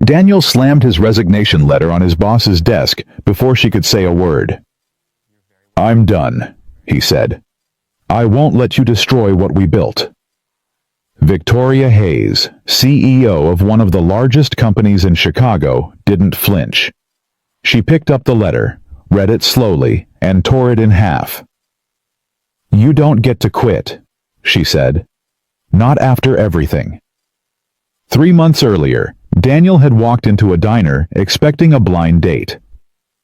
Daniel slammed his resignation letter on his boss's desk before she could say a word. "I'm done," he said. "I won't let you destroy what we built." Victoria Hayes, CEO of one of the largest companies in Chicago, didn't flinch. She picked up the letter, read it slowly, and tore it in half. "You don't get to quit," she said. "Not after everything." 3 months earlier, Daniel had walked into a diner expecting a blind date.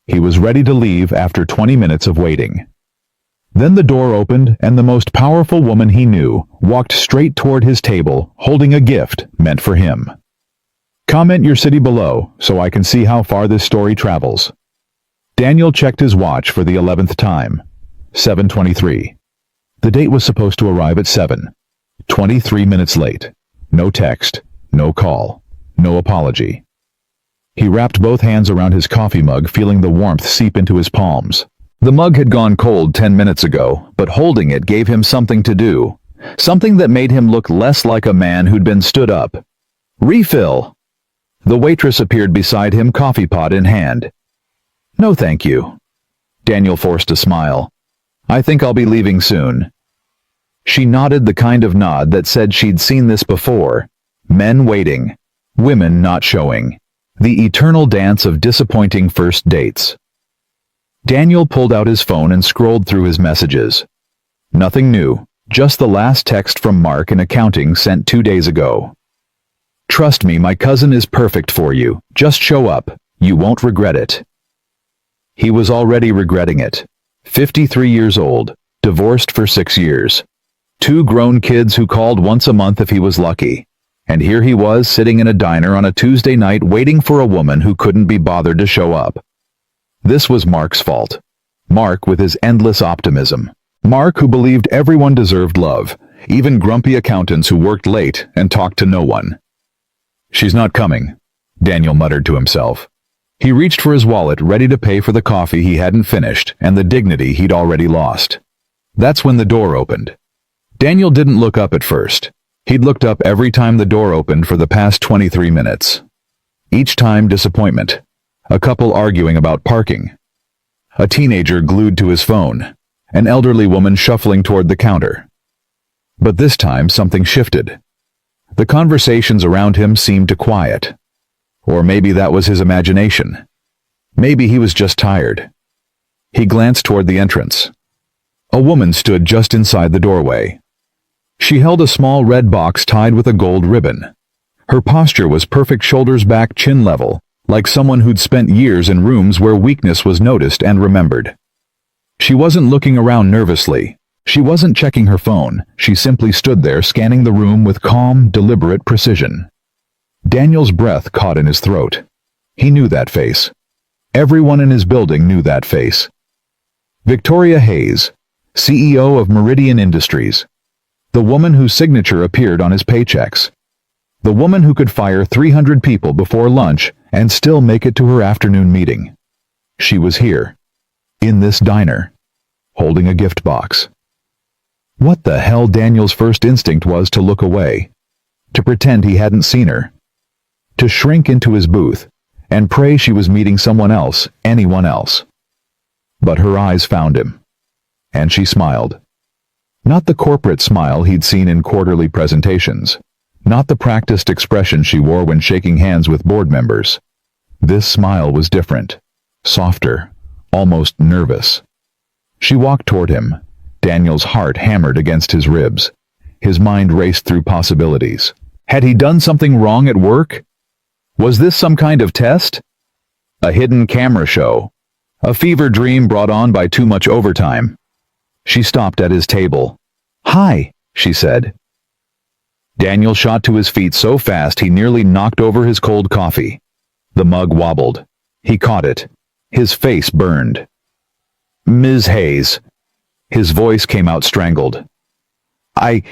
He was ready to leave after 20 minutes of waiting. Then the door opened and the most powerful woman he knew walked straight toward his table holding a gift meant for him. "Comment your city below so I can see how far this story travels." Daniel checked his watch for the 11th time. 7:23. The date was supposed to arrive at 7. 23 minutes late. No text, no call, no apology. He wrapped both hands around his coffee mug, feeling the warmth seep into his palms. The mug had gone cold 10 minutes ago, but holding it gave him something to do. Something that made him look less like a man who'd been stood up. "Refill!" The waitress appeared beside him, coffee pot in hand. "No thank you." Daniel forced a smile. "I think I'll be leaving soon." She nodded, the kind of nod that said she'd seen this before. Men waiting. Women not showing. The eternal dance of disappointing first dates. Daniel pulled out his phone and scrolled through his messages. Nothing new, just the last text from Mark in accounting sent 2 days ago. "Trust me, my cousin is perfect for you. Just show up. You won't regret it." He was already regretting it. 53 years old, divorced for 6 years. 2 grown kids who called once a month if he was lucky. And here he was sitting in a diner on a Tuesday night waiting for a woman who couldn't be bothered to show up. This was Mark's fault. Mark with his endless optimism. Mark who believed everyone deserved love, even grumpy accountants who worked late and talked to no one. "She's not coming," Daniel muttered to himself. He reached for his wallet, ready to pay for the coffee he hadn't finished and the dignity he'd already lost. That's when the door opened. Daniel didn't look up at first. He'd looked up every time the door opened for the past 23 minutes. Each time disappointment. A couple arguing about parking. A teenager glued to his phone. An elderly woman shuffling toward the counter. But this time something shifted. The conversations around him seemed to quiet. Or maybe that was his imagination. Maybe he was just tired. He glanced toward the entrance. A woman stood just inside the doorway. She held a small red box tied with a gold ribbon. Her posture was perfect, shoulders back, chin level, like someone who'd spent years in rooms where weakness was noticed and remembered. She wasn't looking around nervously. She wasn't checking her phone. She simply stood there, scanning the room with calm, deliberate precision. Daniel's breath caught in his throat. He knew that face. Everyone in his building knew that face. Victoria Hayes, CEO of Meridian Industries. The woman whose signature appeared on his paychecks. The woman who could fire 300 people before lunch and still make it to her afternoon meeting. She was here, in this diner, holding a gift box. What the hell? Daniel's first instinct was to look away, to pretend he hadn't seen her, to shrink into his booth and pray she was meeting someone else, anyone else. But her eyes found him, and she smiled. Not the corporate smile he'd seen in quarterly presentations. Not the practiced expression she wore when shaking hands with board members. This smile was different, softer, almost nervous. She walked toward him. Daniel's heart hammered against his ribs. His mind raced through possibilities. Had he done something wrong at work? Was this some kind of test? A hidden camera show? A fever dream brought on by too much overtime? She stopped at his table. "Hi," she said. Daniel shot to his feet so fast he nearly knocked over his cold coffee. The mug wobbled. He caught it. His face burned. "Ms. Hayes." His voice came out strangled. I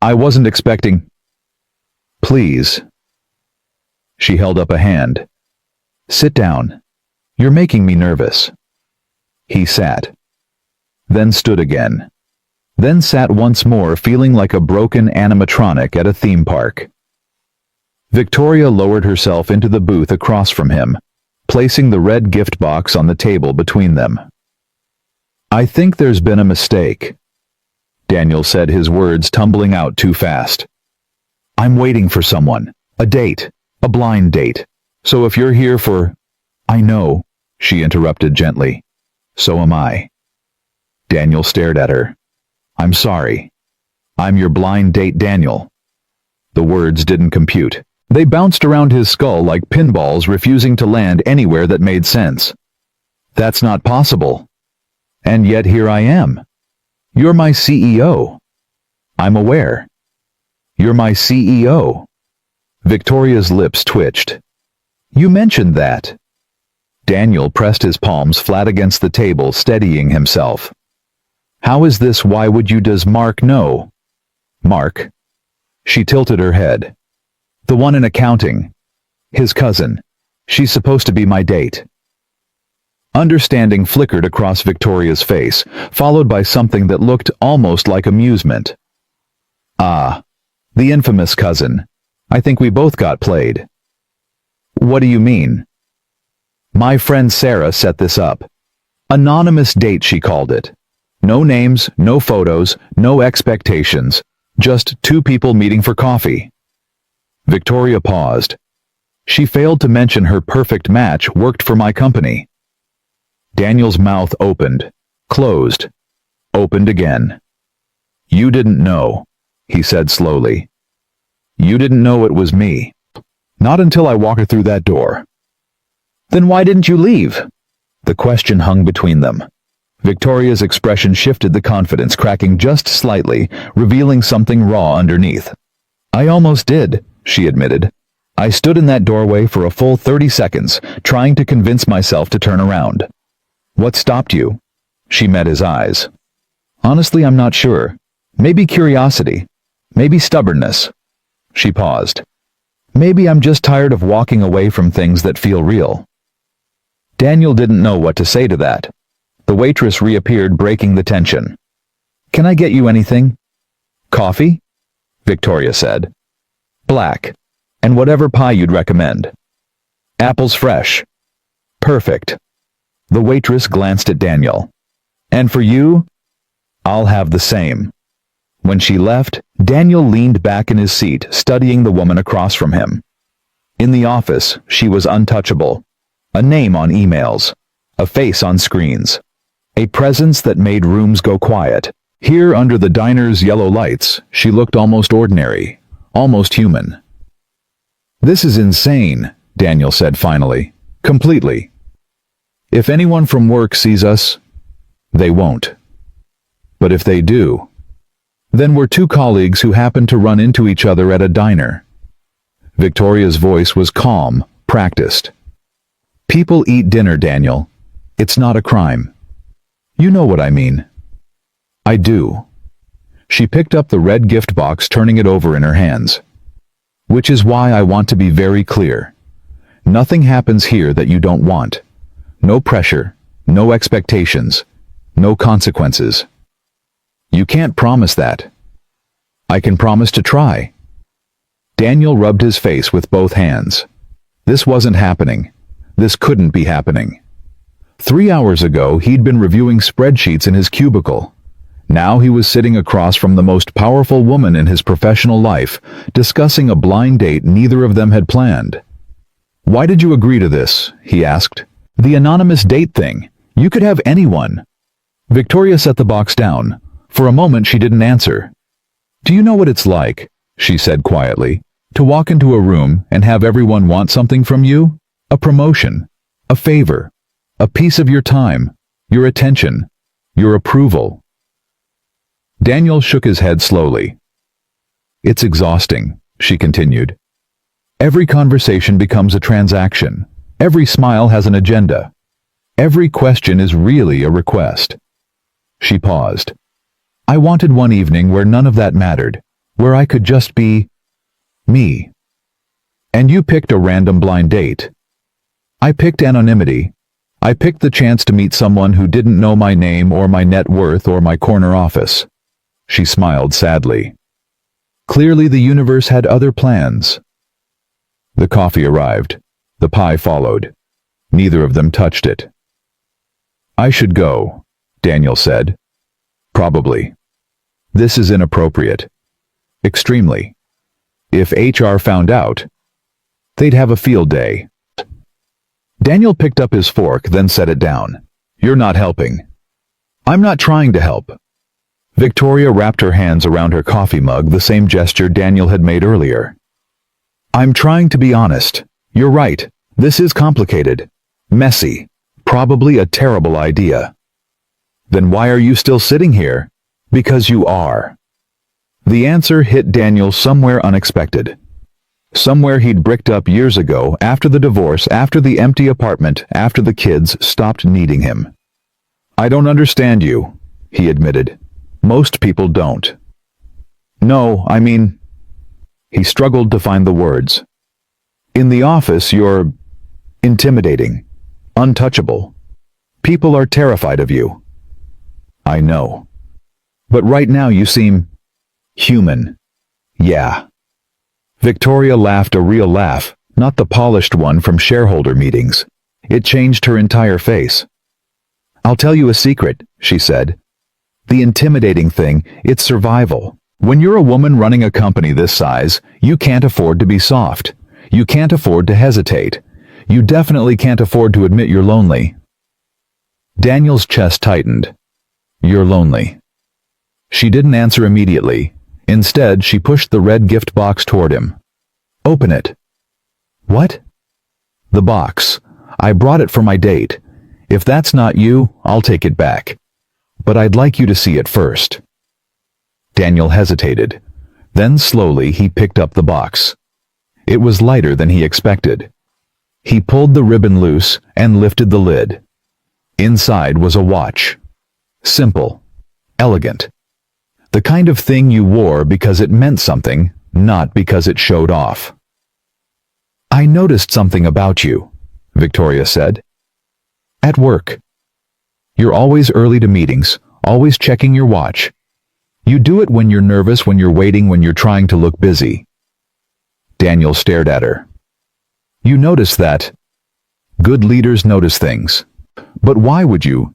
wasn't expecting." "Please." She held up a hand. "Sit down. You're making me nervous." He sat. Then stood again. Then sat once more, feeling like a broken animatronic at a theme park. Victoria lowered herself into the booth across from him, placing the red gift box on the table between them. "I think there's been a mistake," Daniel said, his words tumbling out too fast. "I'm waiting for someone. A date. A blind date. So if you're here for—" "I know," she interrupted gently. "So am I." Daniel stared at her. "I'm sorry. I'm your blind date, Daniel." The words didn't compute. They bounced around his skull like pinballs, refusing to land anywhere that made sense. "That's not possible. And yet here I am. You're my CEO. I'm aware. You're my CEO." Victoria's lips twitched. "You mentioned that." Daniel pressed his palms flat against the table, steadying himself. "How is this? Why would you? Does Mark know?" "Mark?" She tilted her head. "The one in accounting. His cousin. She's supposed to be my date." Understanding flickered across Victoria's face, followed by something that looked almost like amusement. "Ah, the infamous cousin. I think we both got played." "What do you mean?" "My friend Sarah set this up. Anonymous date, she called it. No names, no photos, no expectations. Just two people meeting for coffee." Victoria paused. She failed to mention her perfect match worked for my company. Daniel's mouth opened, closed, opened again. "You didn't know," he said slowly. "You didn't know it was me. Not until I walked through that door." "Then why didn't you leave?" The question hung between them. Victoria's expression shifted, the confidence cracking just slightly, revealing something raw underneath. "I almost did," she admitted. "I stood in that doorway for a full 30 seconds, trying to convince myself to turn around." "What stopped you?" She met his eyes. "Honestly, I'm not sure. Maybe curiosity. Maybe stubbornness." She paused. "Maybe I'm just tired of walking away from things that feel real." Daniel didn't know what to say to that. The waitress reappeared, breaking the tension. "Can I get you anything?" "Coffee?" Victoria said. "Black. And whatever pie you'd recommend." "Apples fresh." "Perfect." The waitress glanced at Daniel. "And for you?" "I'll have the same." When she left, Daniel leaned back in his seat, studying the woman across from him. In the office, she was untouchable. A name on emails. A face on screens. A presence that made rooms go quiet. Here, under the diner's yellow lights, she looked almost ordinary, almost human. "This is insane," Daniel said finally. "Completely. If anyone from work sees us, they won't. But if they do, then we're two colleagues who happen to run into each other at a diner." Victoria's voice was calm, practiced. "People eat dinner, Daniel. It's not a crime. You know what I mean." "I do." She picked up the red gift box, turning it over in her hands. "Which is why I want to be very clear. Nothing happens here that you don't want. No pressure, no expectations, no consequences." "You can't promise that." "I can promise to try." Daniel rubbed his face with both hands. This wasn't happening. This couldn't be happening. 3 hours ago, he'd been reviewing spreadsheets in his cubicle. Now he was sitting across from the most powerful woman in his professional life, discussing a blind date neither of them had planned. "Why did you agree to this?" he asked. "The anonymous date thing. You could have anyone." Victoria set the box down. For a moment she didn't answer. "Do you know what it's like," she said quietly, "to walk into a room and have everyone want something from you? A promotion, a favor, a piece of your time, your attention, your approval." Daniel shook his head slowly. "It's exhausting," she continued. "Every conversation becomes a transaction. Every smile has an agenda. Every question is really a request." She paused. "I wanted one evening where none of that mattered, where I could just be me. And you picked a random blind date. I picked anonymity. I picked the chance to meet someone who didn't know my name or my net worth or my corner office." She smiled sadly. Clearly the universe had other plans. The coffee arrived. The pie followed. Neither of them touched it. "I should go," Daniel said. "Probably. This is inappropriate. Extremely. If HR found out, they'd have a field day." Daniel picked up his fork, then set it down. "You're not helping." "I'm not trying to help." Victoria wrapped her hands around her coffee mug, the same gesture Daniel had made earlier. "I'm trying to be honest. You're right. This is complicated. Messy. Probably a terrible idea." "Then why are you still sitting here?" "Because you are." The answer hit Daniel somewhere unexpected. Somewhere he'd bricked up years ago, after the divorce, after the empty apartment, after the kids stopped needing him. "I don't understand you," he admitted. "Most people don't." "No, I mean..." He struggled to find the words. "In the office, you're intimidating, untouchable. People are terrified of you." "I know. But right now you seem human." "Yeah." Victoria laughed, a real laugh, not the polished one from shareholder meetings. It changed her entire face. "I'll tell you a secret," she said. "The intimidating thing, it's survival. When you're a woman running a company this size, you can't afford to be soft. You can't afford to hesitate. You definitely can't afford to admit you're lonely." Daniel's chest tightened. "You're lonely." She didn't answer immediately. Instead, she pushed the red gift box toward him. "Open it." "What?" "The box. I brought it for my date. If that's not you, I'll take it back. But I'd like you to see it first." Daniel hesitated. Then slowly he picked up the box. It was lighter than he expected. He pulled the ribbon loose and lifted the lid. Inside was a watch. Simple. Elegant. The kind of thing you wore because it meant something, not because it showed off. "I noticed something about you," Victoria said. "At work. You're always early to meetings, always checking your watch. You do it when you're nervous, when you're waiting, when you're trying to look busy." Daniel stared at her. "You notice that? Good leaders notice things. But why would you?"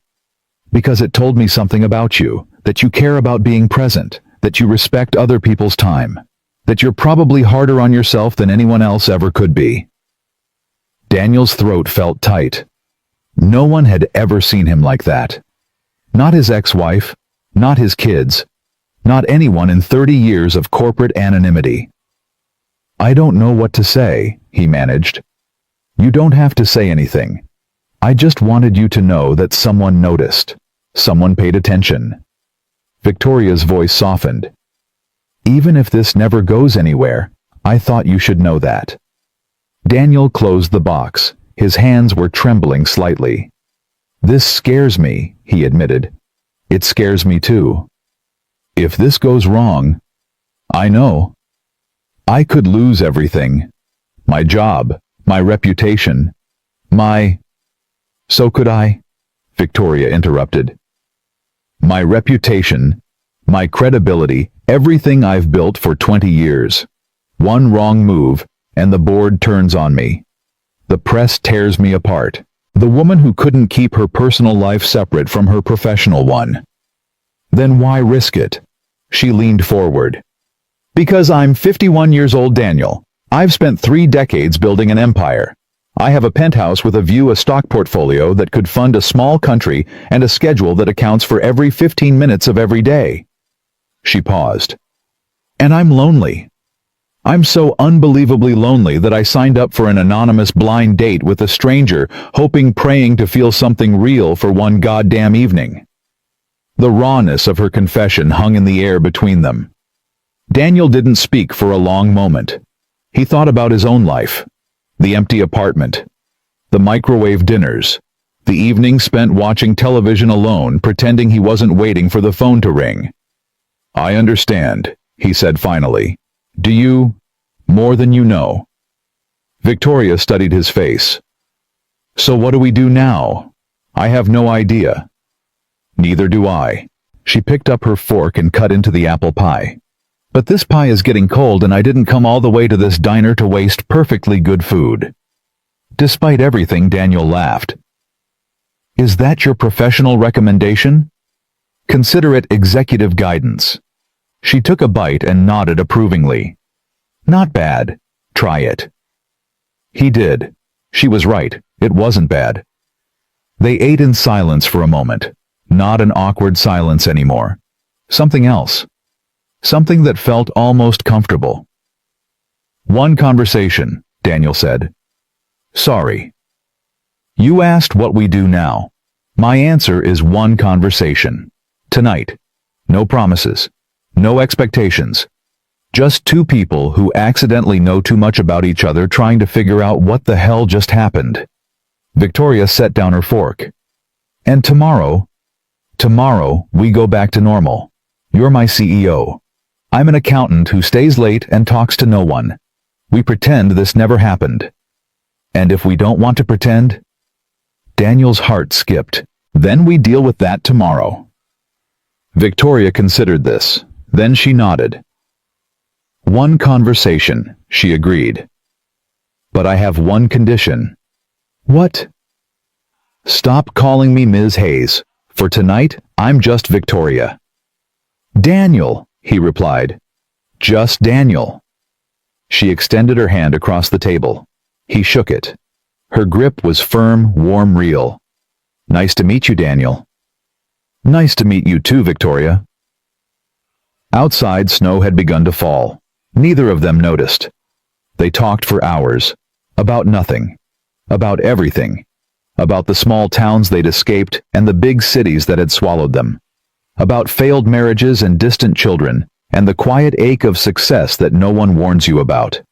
"Because it told me something about you, that you care about being present, that you respect other people's time, that you're probably harder on yourself than anyone else ever could be." Daniel's throat felt tight. No one had ever seen him like that. Not his ex-wife, not his kids, not anyone in 30 years of corporate anonymity. "I don't know what to say," he managed. "You don't have to say anything. I just wanted you to know that someone noticed. Someone paid attention." Victoria's voice softened. "Even if this never goes anywhere, I thought you should know that." Daniel closed the box. His hands were trembling slightly. "This scares me," he admitted. "It scares me too. If this goes wrong, I know. I could lose everything. My job, my reputation, my..." "So could I," Victoria interrupted. "My reputation, my credibility, everything I've built for 20 years. One wrong move, and the board turns on me. The press tears me apart. The woman who couldn't keep her personal life separate from her professional one. Then why risk it?" She leaned forward. "Because I'm 51 years old, Daniel. I've spent 3 decades building an empire. I have a penthouse with a view, a stock portfolio that could fund a small country, and a schedule that accounts for every 15 minutes of every day." She paused. "And I'm lonely. I'm so unbelievably lonely that I signed up for an anonymous blind date with a stranger, hoping, praying to feel something real for one goddamn evening." The rawness of her confession hung in the air between them. Daniel didn't speak for a long moment. He thought about his own life. The empty apartment. The microwave dinners. The evenings spent watching television alone, pretending he wasn't waiting for the phone to ring. "I understand," he said finally. "Do you? More than you know." Victoria studied his face. "So what do we do now? I have no idea." "Neither do I." She picked up her fork and cut into the apple pie. But this pie is getting cold and I didn't come all the way to this diner to waste perfectly good food. Despite everything, Daniel laughed. Is that your professional recommendation? Consider it executive guidance. She took a bite and nodded approvingly. Not bad. Try it. He did. She was right. It wasn't bad. They ate in silence for a moment. Not an awkward silence anymore. Something else. Something that felt almost comfortable. One conversation, Daniel said. Sorry. You asked what we do now. My answer is one conversation. Tonight. No promises. No expectations. Just two people who accidentally know too much about each other trying to figure out what the hell just happened. Victoria set down her fork. And tomorrow we go back to normal. You're my CEO. I'm an accountant who stays late and talks to no one. We pretend this never happened. And if we don't want to pretend? Daniel's heart skipped. Then we deal with that tomorrow. Victoria considered this. Then she nodded. One conversation, she agreed. But I have one condition. What? Stop calling me Ms. Hayes. For tonight, I'm just Victoria. Daniel, he replied. Just Daniel. She extended her hand across the table. He shook it. Her grip was firm, warm, real. Nice to meet you, Daniel. Nice to meet you too, Victoria. Outside, snow had begun to fall. Neither of them noticed. They talked for hours. About nothing. About everything. About the small towns they'd escaped and the big cities that had swallowed them. About failed marriages and distant children, and the quiet ache of success that no one warns you about.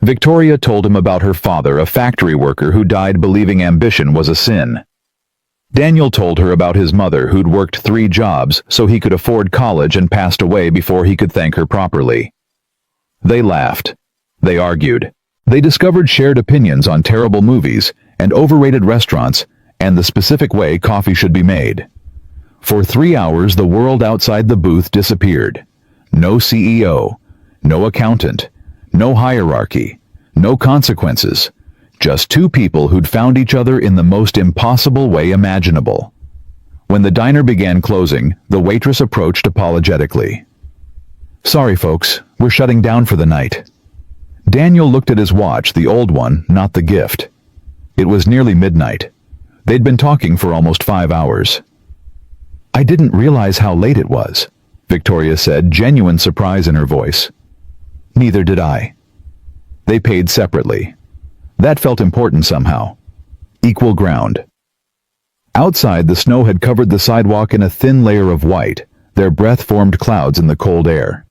Victoria told him about her father, a factory worker who died believing ambition was a sin. Daniel told her about his mother who'd worked 3 jobs so he could afford college and passed away before he could thank her properly. They laughed. They argued. They discovered shared opinions on terrible movies and overrated restaurants and the specific way coffee should be made. For 3 hours, the world outside the booth disappeared. No CEO, no accountant, no hierarchy, no consequences. Just 2 people who'd found each other in the most impossible way imaginable. When the diner began closing, the waitress approached apologetically. Sorry, folks, we're shutting down for the night. Daniel looked at his watch, the old one, not the gift. It was nearly midnight. They'd been talking for almost 5 hours. I didn't realize how late it was, Victoria said, genuine surprise in her voice. Neither did I. They paid separately. That felt important somehow. Equal ground. Outside, the snow had covered the sidewalk in a thin layer of white. Their breath formed clouds in the cold air.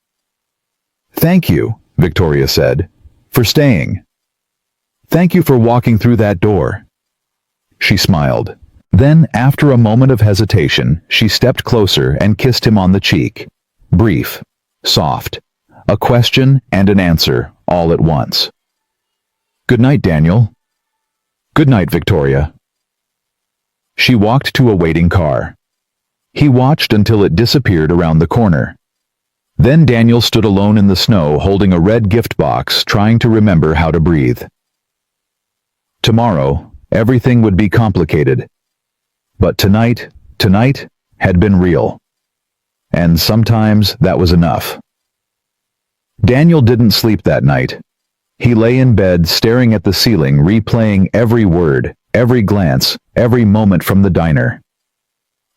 Thank you, Victoria said, for staying. Thank you for walking through that door. She smiled. Then, after a moment of hesitation, she stepped closer and kissed him on the cheek. Brief, soft. A question and an answer, all at once. Good night, Daniel. Good night, Victoria. She walked to a waiting car. He watched until it disappeared around the corner. Then Daniel stood alone in the snow holding a red gift box, trying to remember how to breathe. Tomorrow, everything would be complicated. But tonight had been real. And sometimes that was enough. Daniel didn't sleep that night. He lay in bed staring at the ceiling, replaying every word, every glance, every moment from the diner.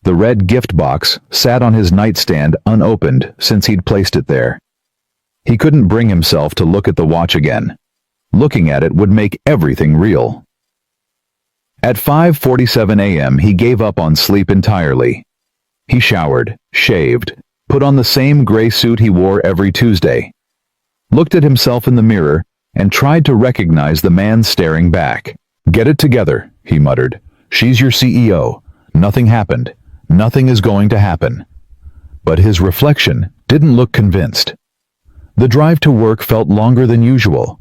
The red gift box sat on his nightstand unopened since he'd placed it there. He couldn't bring himself to look at the watch again. Looking at it would make everything real. At 5:47 a.m. he gave up on sleep entirely. He showered, shaved, put on the same gray suit he wore every Tuesday, looked at himself in the mirror, and tried to recognize the man staring back. Get it together, he muttered. She's your CEO. Nothing happened. Nothing is going to happen. But his reflection didn't look convinced. The drive to work felt longer than usual.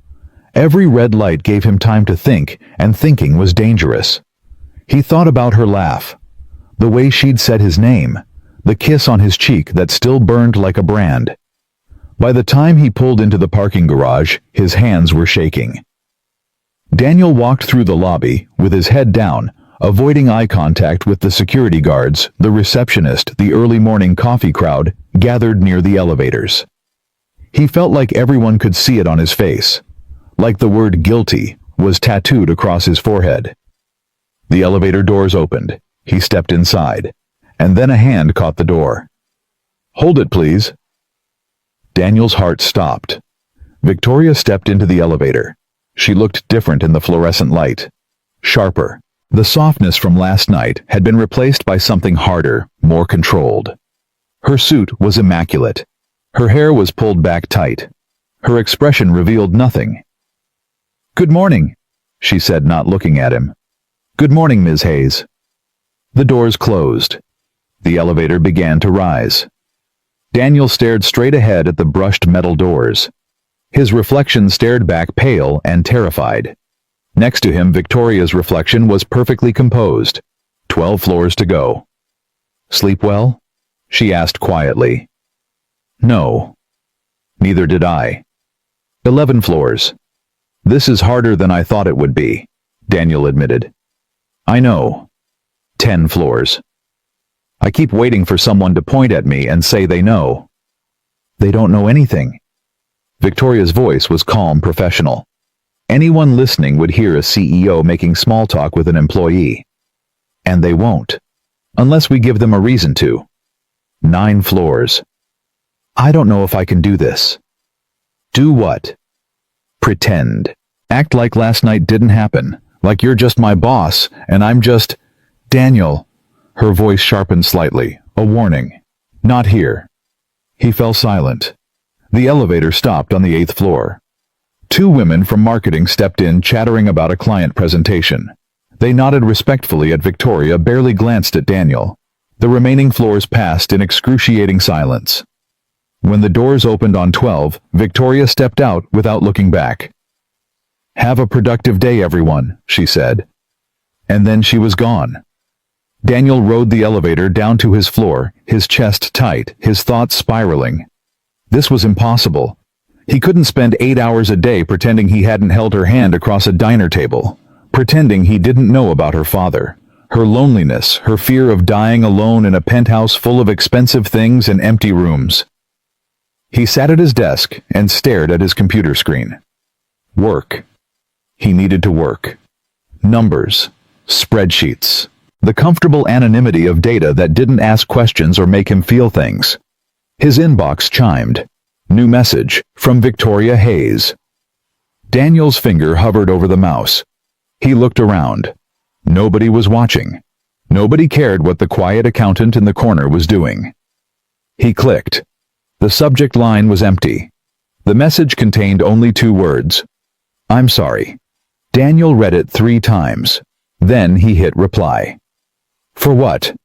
Every red light gave him time to think, and thinking was dangerous. He thought about her laugh, the way she'd said his name, the kiss on his cheek that still burned like a brand. By the time he pulled into the parking garage, his hands were shaking. Daniel walked through the lobby, with his head down, avoiding eye contact with the security guards, the receptionist, the early morning coffee crowd gathered near the elevators. He felt like everyone could see it on his face, like the word guilty was tattooed across his forehead. The elevator doors opened. He stepped inside, and then a hand caught the door. "Hold it, please." Daniel's heart stopped. Victoria stepped into the elevator. She looked different in the fluorescent light. Sharper. The softness from last night had been replaced by something harder, more controlled. Her suit was immaculate. Her hair was pulled back tight. Her expression revealed nothing. "Good morning," she said, not looking at him. "Good morning, Ms. Hayes." The doors closed. The elevator began to rise. Daniel stared straight ahead at the brushed metal doors. His reflection stared back pale and terrified. Next to him, Victoria's reflection was perfectly composed. 12 floors to go. "Sleep well?" she asked quietly. "No." "Neither did I." 11 floors. "This is harder than I thought it would be," Daniel admitted. "I know." 10 floors. "I keep waiting for someone to point at me and say they know." "They don't know anything." Victoria's voice was calm, professional. Anyone listening would hear a CEO making small talk with an employee. And they won't. Unless we give them a reason to. 9 floors. "I don't know if I can do this." "Do what?" "Pretend. Act like last night didn't happen. Like you're just my boss, and I'm just—" "Daniel." Her voice sharpened slightly, a warning. "Not here." He fell silent. The elevator stopped on the 8th floor. 2 women from marketing stepped in, chattering about a client presentation. They nodded respectfully at Victoria, barely glanced at Daniel. The remaining floors passed in excruciating silence. When the doors opened on 12, Victoria stepped out without looking back. "Have a productive day, everyone," she said. And then she was gone. Daniel rode the elevator down to his floor, his chest tight, his thoughts spiraling. This was impossible. He couldn't spend 8 hours a day pretending he hadn't held her hand across a diner table, pretending he didn't know about her father, her loneliness, her fear of dying alone in a penthouse full of expensive things and empty rooms. He sat at his desk and stared at his computer screen. Work. He needed to work. Numbers. Spreadsheets. The comfortable anonymity of data that didn't ask questions or make him feel things. His inbox chimed. New message from Victoria Hayes. Daniel's finger hovered over the mouse. He looked around. Nobody was watching. Nobody cared what the quiet accountant in the corner was doing. He clicked. The subject line was empty. The message contained only 2 words. "I'm sorry." Daniel read it 3 times. Then he hit reply. For what?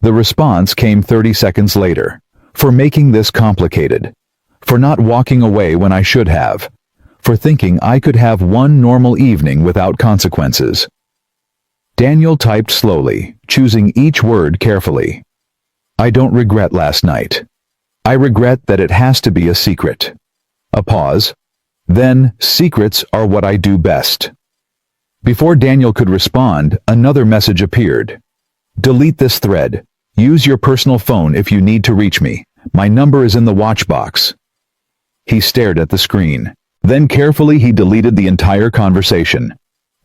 The response came 30 seconds later. For making this complicated. For not walking away when I should have. For thinking I could have one normal evening without consequences. Daniel typed slowly, choosing each word carefully. I don't regret last night. I regret that it has to be a secret. A pause. Then, secrets are what I do best. Before Daniel could respond, another message appeared. Delete this thread. Use your personal phone if you need to reach me. My number is in the watch box. He stared at the screen. Then carefully he deleted the entire conversation.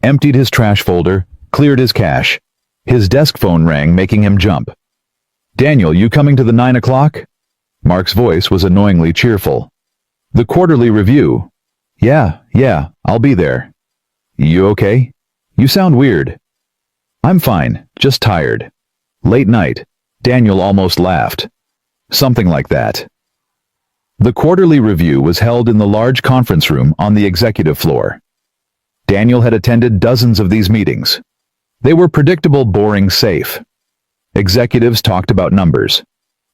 Emptied his trash folder, cleared his cache. His desk phone rang, making him jump. Daniel, you coming to the 9 o'clock? Mark's voice was annoyingly cheerful. The quarterly review. Yeah, I'll be there. You okay? You sound weird. I'm fine, just tired. Late night. Daniel almost laughed. Something like that. The quarterly review was held in the large conference room on the executive floor. Daniel had attended dozens of these meetings. They were predictable, boring, safe. Executives talked about numbers.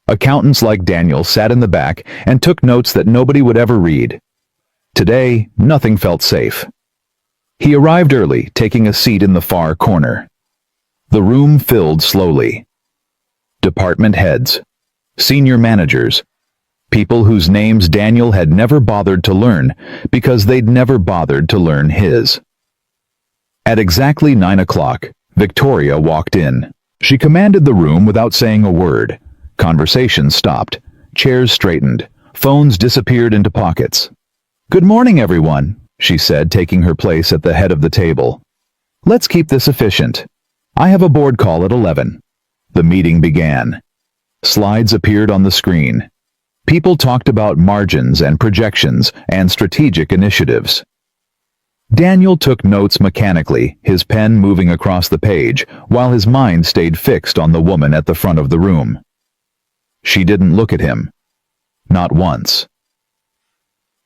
Accountants like Daniel sat in the back and took notes that nobody would ever read. Today, nothing felt safe. He arrived early, taking a seat in the far corner. The room filled slowly. Department heads, senior managers, People whose names Daniel had never bothered to learn because they'd never bothered to learn his. At exactly 9 o'clock, Victoria walked in. She commanded the room without saying a word. Conversations stopped. Chairs straightened. Phones disappeared into pockets. "Good morning, everyone," she said, taking her place at the head of the table. "Let's keep this efficient. I have a board call at 11. The meeting began. Slides appeared on the screen. People talked about margins and projections and strategic initiatives. Daniel took notes mechanically, his pen moving across the page, while his mind stayed fixed on the woman at the front of the room. She didn't look at him. Not once.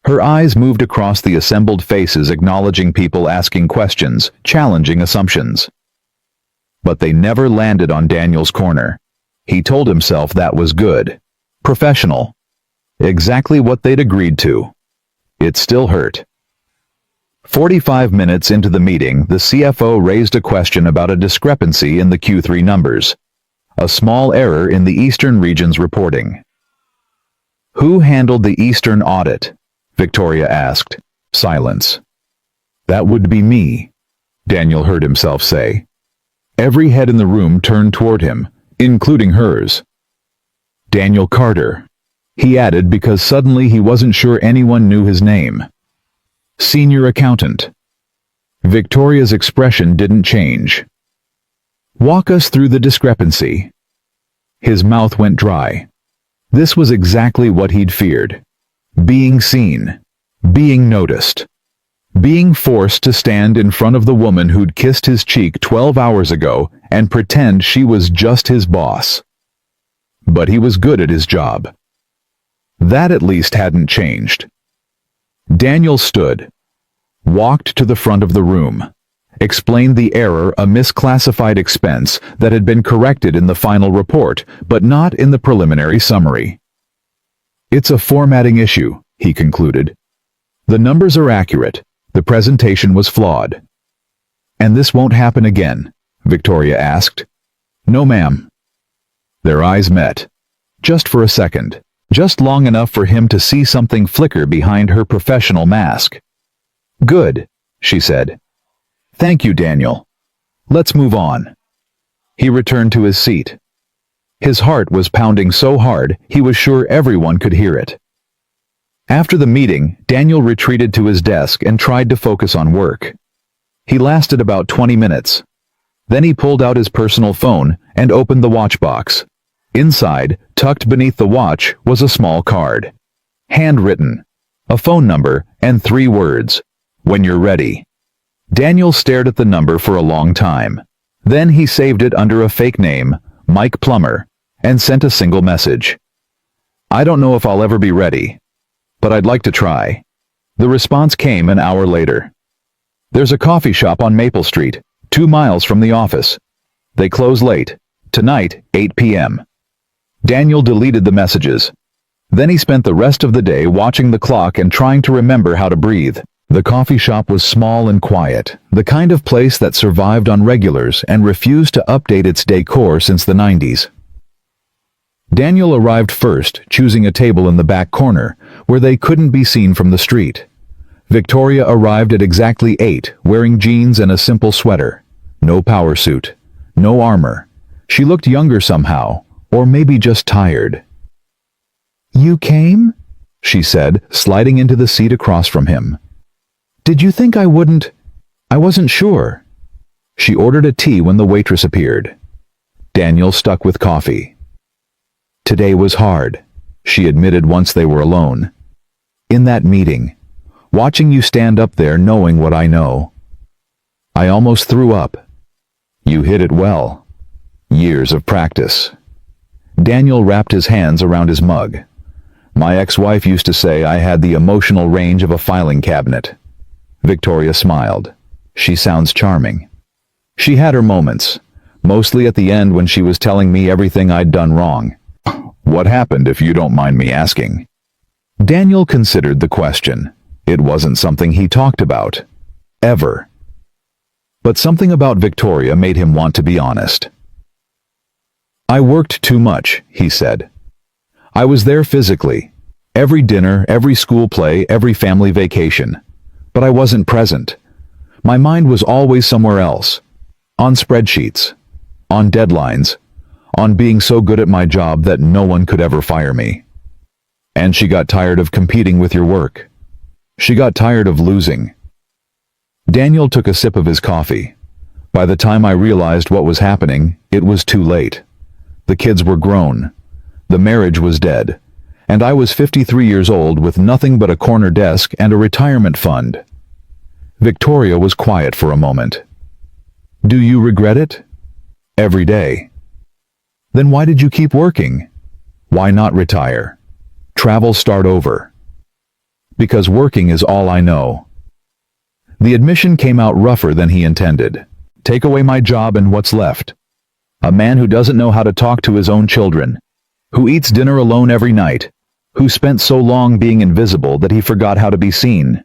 Her eyes moved across the assembled faces, acknowledging people asking questions, challenging assumptions. But they never landed on Daniel's corner. He told himself that was good. Professional. Exactly what they'd agreed to. It still hurt. 45 minutes into the meeting, the CFO raised a question about a discrepancy in the Q3 numbers. A small error in the Eastern region's reporting. "Who handled the Eastern audit?" Victoria asked. Silence. "That would be me," Daniel heard himself say. Every head in the room turned toward him, including hers. "Daniel Carter," he added because suddenly he wasn't sure anyone knew his name. "Senior accountant." Victoria's expression didn't change. "Walk us through the discrepancy." His mouth went dry. This was exactly what he'd feared. Being seen. Being noticed. Being forced to stand in front of the woman who'd kissed his cheek 12 hours ago and pretend she was just his boss. But he was good at his job. That at least hadn't changed. Daniel stood, walked to the front of the room, explained the error, a misclassified expense that had been corrected in the final report, but not in the preliminary summary. "It's a formatting issue," he concluded. "The numbers are accurate. The presentation was flawed." "And this won't happen again?" Victoria asked. "No, ma'am." Their eyes met. Just for a second. Just long enough for him to see something flicker behind her professional mask. "Good," she said. "Thank you, Daniel. Let's move on." He returned to his seat. His heart was pounding so hard he was sure everyone could hear it. After the meeting, Daniel retreated to his desk and tried to focus on work. He lasted about 20 minutes. Then he pulled out his personal phone and opened the watch box. Inside, tucked beneath the watch, was a small card. Handwritten. A phone number and 3 words. "When you're ready." Daniel stared at the number for a long time. Then he saved it under a fake name, Mike Plummer, and sent a single message. "I don't know if I'll ever be ready, but I'd like to try." The response came an hour later. "There's a coffee shop on Maple Street, 2 miles from the office. They close late. Tonight, 8 p.m. Daniel deleted the messages. Then he spent the rest of the day watching the clock and trying to remember how to breathe. The coffee shop was small and quiet, the kind of place that survived on regulars and refused to update its decor since the 90s. Daniel arrived first, choosing a table in the back corner, where they couldn't be seen from the street. Victoria arrived at exactly 8, wearing jeans and a simple sweater. No power suit. No armor. She looked younger somehow, or maybe just tired. "You came?" she said, sliding into the seat across from him. "Did you think I wouldn't?" "I wasn't sure." She ordered a tea when the waitress appeared. Daniel stuck with coffee. "Today was hard," she admitted once they were alone. "In that meeting, watching you stand up there knowing what I know. I almost threw up." "You hit it well. Years of practice." Daniel wrapped his hands around his mug. "My ex-wife used to say I had the emotional range of a filing cabinet." Victoria smiled. "She sounds charming." She had her moments, mostly at the end when she was telling me everything I'd done wrong. "What happened, if you don't mind me asking?" Daniel considered the question. It wasn't something he talked about. Ever. But something about Victoria made him want to be honest. "I worked too much," he said. "I was there physically, Every dinner, every school play, every family vacation. But I wasn't present. My mind was always somewhere else. On spreadsheets. On deadlines. On being so good at my job that no one could ever fire me. And she got tired of competing with your work. She got tired of losing. Daniel took a sip of his coffee. By the time I realized what was happening, it was too late. The kids were grown. The marriage was dead. And I was 53 years old with nothing but a corner desk and a retirement fund. Victoria was quiet for a moment. Do you regret it? Every day. Then why did you keep working? Why not retire? Travel, start over. Because working is all I know. The admission came out rougher than he intended. Take away my job and what's left? A man who doesn't know how to talk to his own children, who eats dinner alone every night, who spent so long being invisible that he forgot how to be seen.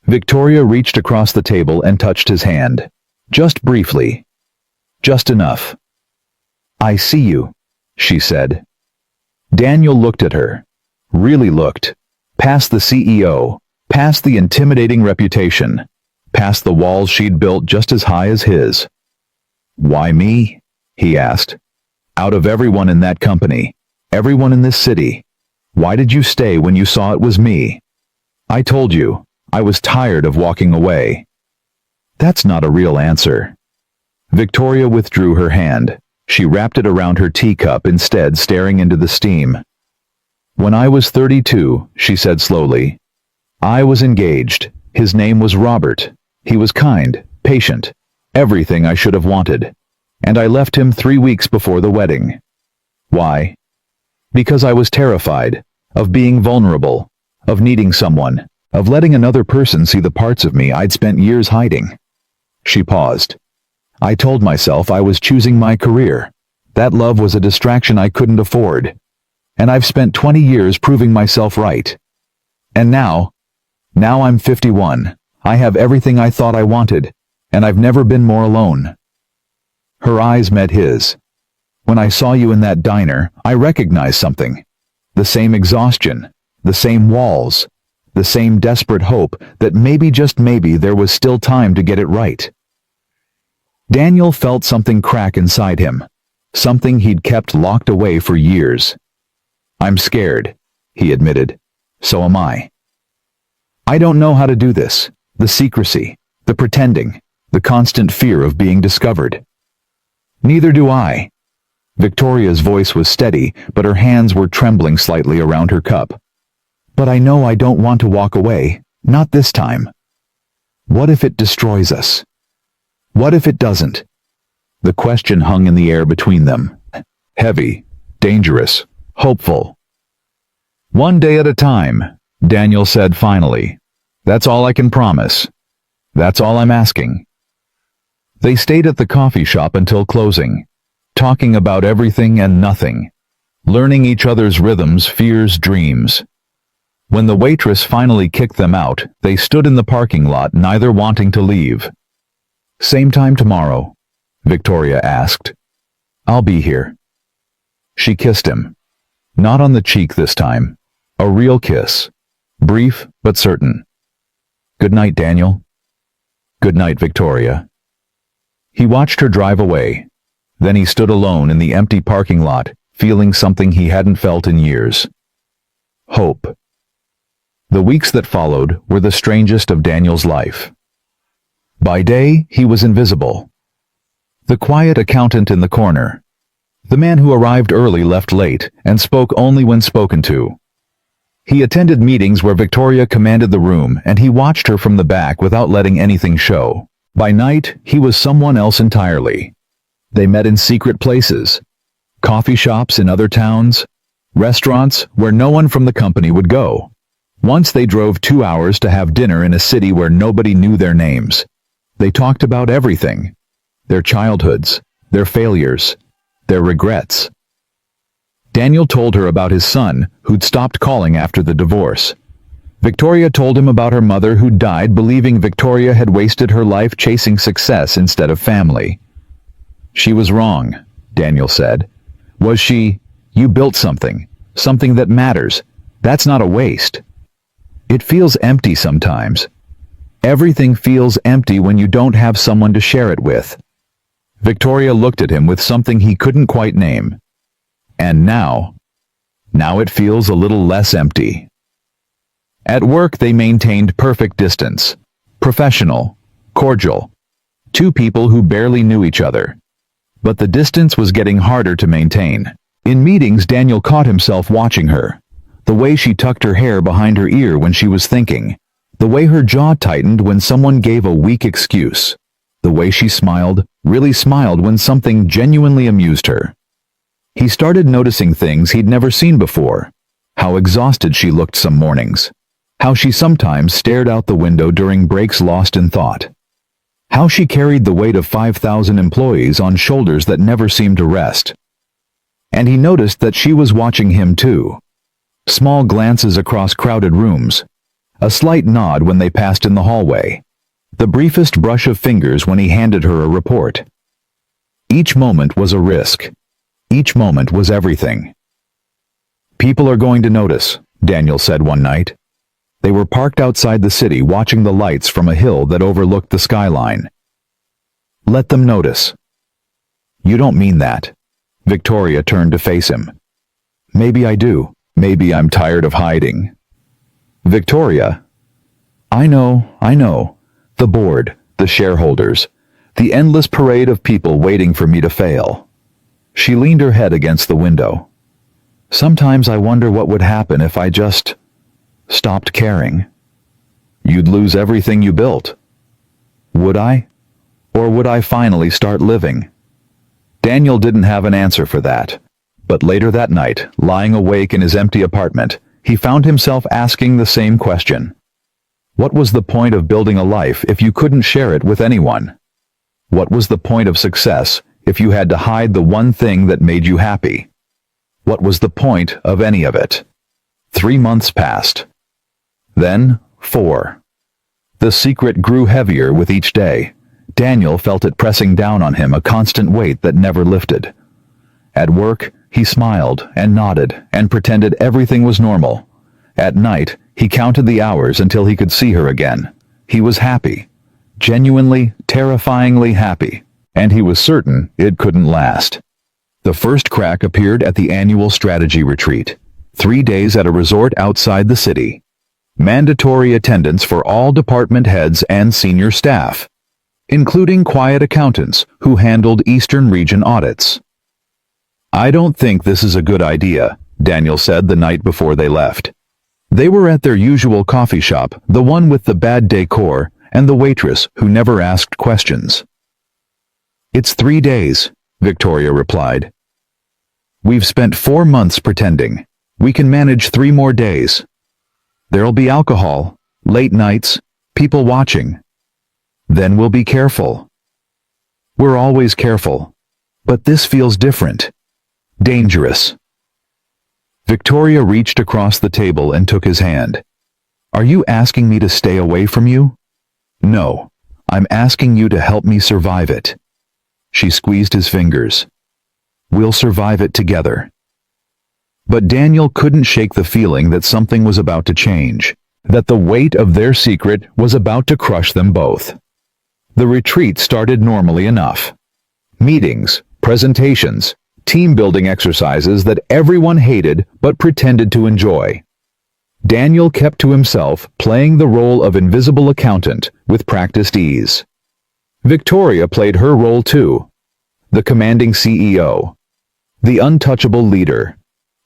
Victoria reached across the table and touched his hand. Just briefly. Just enough. I see you, she said. Daniel looked at her. Really looked. Past the CEO, past the intimidating reputation, past the walls she'd built just as high as his. Why me? He asked. Out of everyone in that company, everyone in this city, why did you stay when you saw it was me? I told you, I was tired of walking away. That's not a real answer. Victoria withdrew her hand. She wrapped it around her teacup instead, staring into the steam. When I was 32, she said slowly, I was engaged. His name was Robert. He was kind, patient, everything I should have wanted. And I left him 3 weeks before the wedding. Why? Because I was terrified of being vulnerable, of needing someone, of letting another person see the parts of me I'd spent years hiding. She paused. I told myself I was choosing my career. That love was a distraction I couldn't afford. And I've spent 20 years proving myself right. And now I'm 51. I have everything I thought I wanted, and I've never been more alone. Her eyes met his. When I saw you in that diner, I recognized something. The same exhaustion, the same walls, the same desperate hope that maybe, just maybe, there was still time to get it right. Daniel felt something crack inside him, something he'd kept locked away for years. I'm scared, he admitted. So am I. I don't know how to do this. The secrecy, the pretending, the constant fear of being discovered. Neither do I. Victoria's voice was steady, but her hands were trembling slightly around her cup. But I know I don't want to walk away, not this time. What if it destroys us? What if it doesn't? The question hung in the air between them. Heavy, dangerous, hopeful. One day at a time, Daniel said finally. That's all I can promise. That's all I'm asking. They stayed at the coffee shop until closing, talking about everything and nothing, learning each other's rhythms, fears, dreams. When the waitress finally kicked them out, they stood in the parking lot, neither wanting to leave. Same time tomorrow? Victoria asked. I'll be here. She kissed him. Not on the cheek this time. A real kiss. Brief, but certain. Good night, Daniel. Good night, Victoria. He watched her drive away. Then he stood alone in the empty parking lot, feeling something he hadn't felt in years. Hope. The weeks that followed were the strangest of Daniel's life. By day, he was invisible. The quiet accountant in the corner. The man who arrived early, left late, and spoke only when spoken to. He attended meetings where Victoria commanded the room, and he watched her from the back without letting anything show. By night, he was someone else entirely. They met in secret places. Coffee shops in other towns. Restaurants where no one from the company would go. Once they drove 2 hours to have dinner in a city where nobody knew their names. They talked about everything. Their childhoods, their failures, their regrets. Daniel told her about his son, who'd stopped calling after the divorce. Victoria told him about her mother who died, believing Victoria had wasted her life chasing success instead of family. She was wrong, Daniel said. Was she? You built something that matters, That's not a waste. It feels empty sometimes. Everything feels empty when you don't have someone to share it with. Victoria looked at him with something he couldn't quite name. And now it feels a little less empty. At work they maintained perfect distance. Professional, cordial. Two people who barely knew each other. But the distance was getting harder to maintain. In meetings, Daniel caught himself watching her. The way she tucked her hair behind her ear when she was thinking. The way her jaw tightened when someone gave a weak excuse. The way she smiled, really smiled when something genuinely amused her. He started noticing things he'd never seen before. How exhausted she looked some mornings. How she sometimes stared out the window during breaks lost in thought. How she carried the weight of 5,000 employees on shoulders that never seemed to rest. And he noticed that she was watching him too. Small glances across crowded rooms. A slight nod when they passed in the hallway. The briefest brush of fingers when he handed her a report. Each moment was a risk. Each moment was everything. People are going to notice, Daniel said one night. They were parked outside the city watching the lights from a hill that overlooked the skyline. Let them notice. You don't mean that. Victoria turned to face him. Maybe I do. Maybe I'm tired of hiding. Victoria. I know. The board, the shareholders, the endless parade of people waiting for me to fail. She leaned her head against the window. Sometimes I wonder what would happen if I just stopped caring. You'd lose everything you built. Would I? Or would I finally start living? Daniel didn't have an answer for that. But later that night, lying awake in his empty apartment, he found himself asking the same question. What was the point of building a life if you couldn't share it with anyone? What was the point of success if you had to hide the one thing that made you happy? What was the point of any of it? 3 months passed. Then 4. The secret grew heavier with each day. Daniel felt it pressing down on him, a constant weight that never lifted. At work, he smiled and nodded and pretended everything was normal. At night, he counted the hours until he could see her again. He was happy. Genuinely, terrifyingly happy. And he was certain it couldn't last. The first crack appeared at the annual strategy retreat. 3 days at a resort outside the city. Mandatory attendance for all department heads and senior staff, including quiet accountants who handled Eastern Region audits. I don't think this is a good idea, Daniel said the night before they left. They were at their usual coffee shop, the one with the bad decor and the waitress who never asked questions. It's 3 days, Victoria replied. We've spent 4 months pretending. We can manage 3 more days. There'll be alcohol, late nights, people watching. Then we'll be careful. We're always careful. But this feels different. Dangerous. Victoria reached across the table and took his hand. Are you asking me to stay away from you? No. I'm asking you to help me survive it. She squeezed his fingers. We'll survive it together. But Daniel couldn't shake the feeling that something was about to change, that the weight of their secret was about to crush them both. The retreat started normally enough. Meetings, presentations, team-building exercises that everyone hated but pretended to enjoy. Daniel kept to himself, playing the role of invisible accountant with practiced ease. Victoria played her role too. The commanding CEO. The untouchable leader.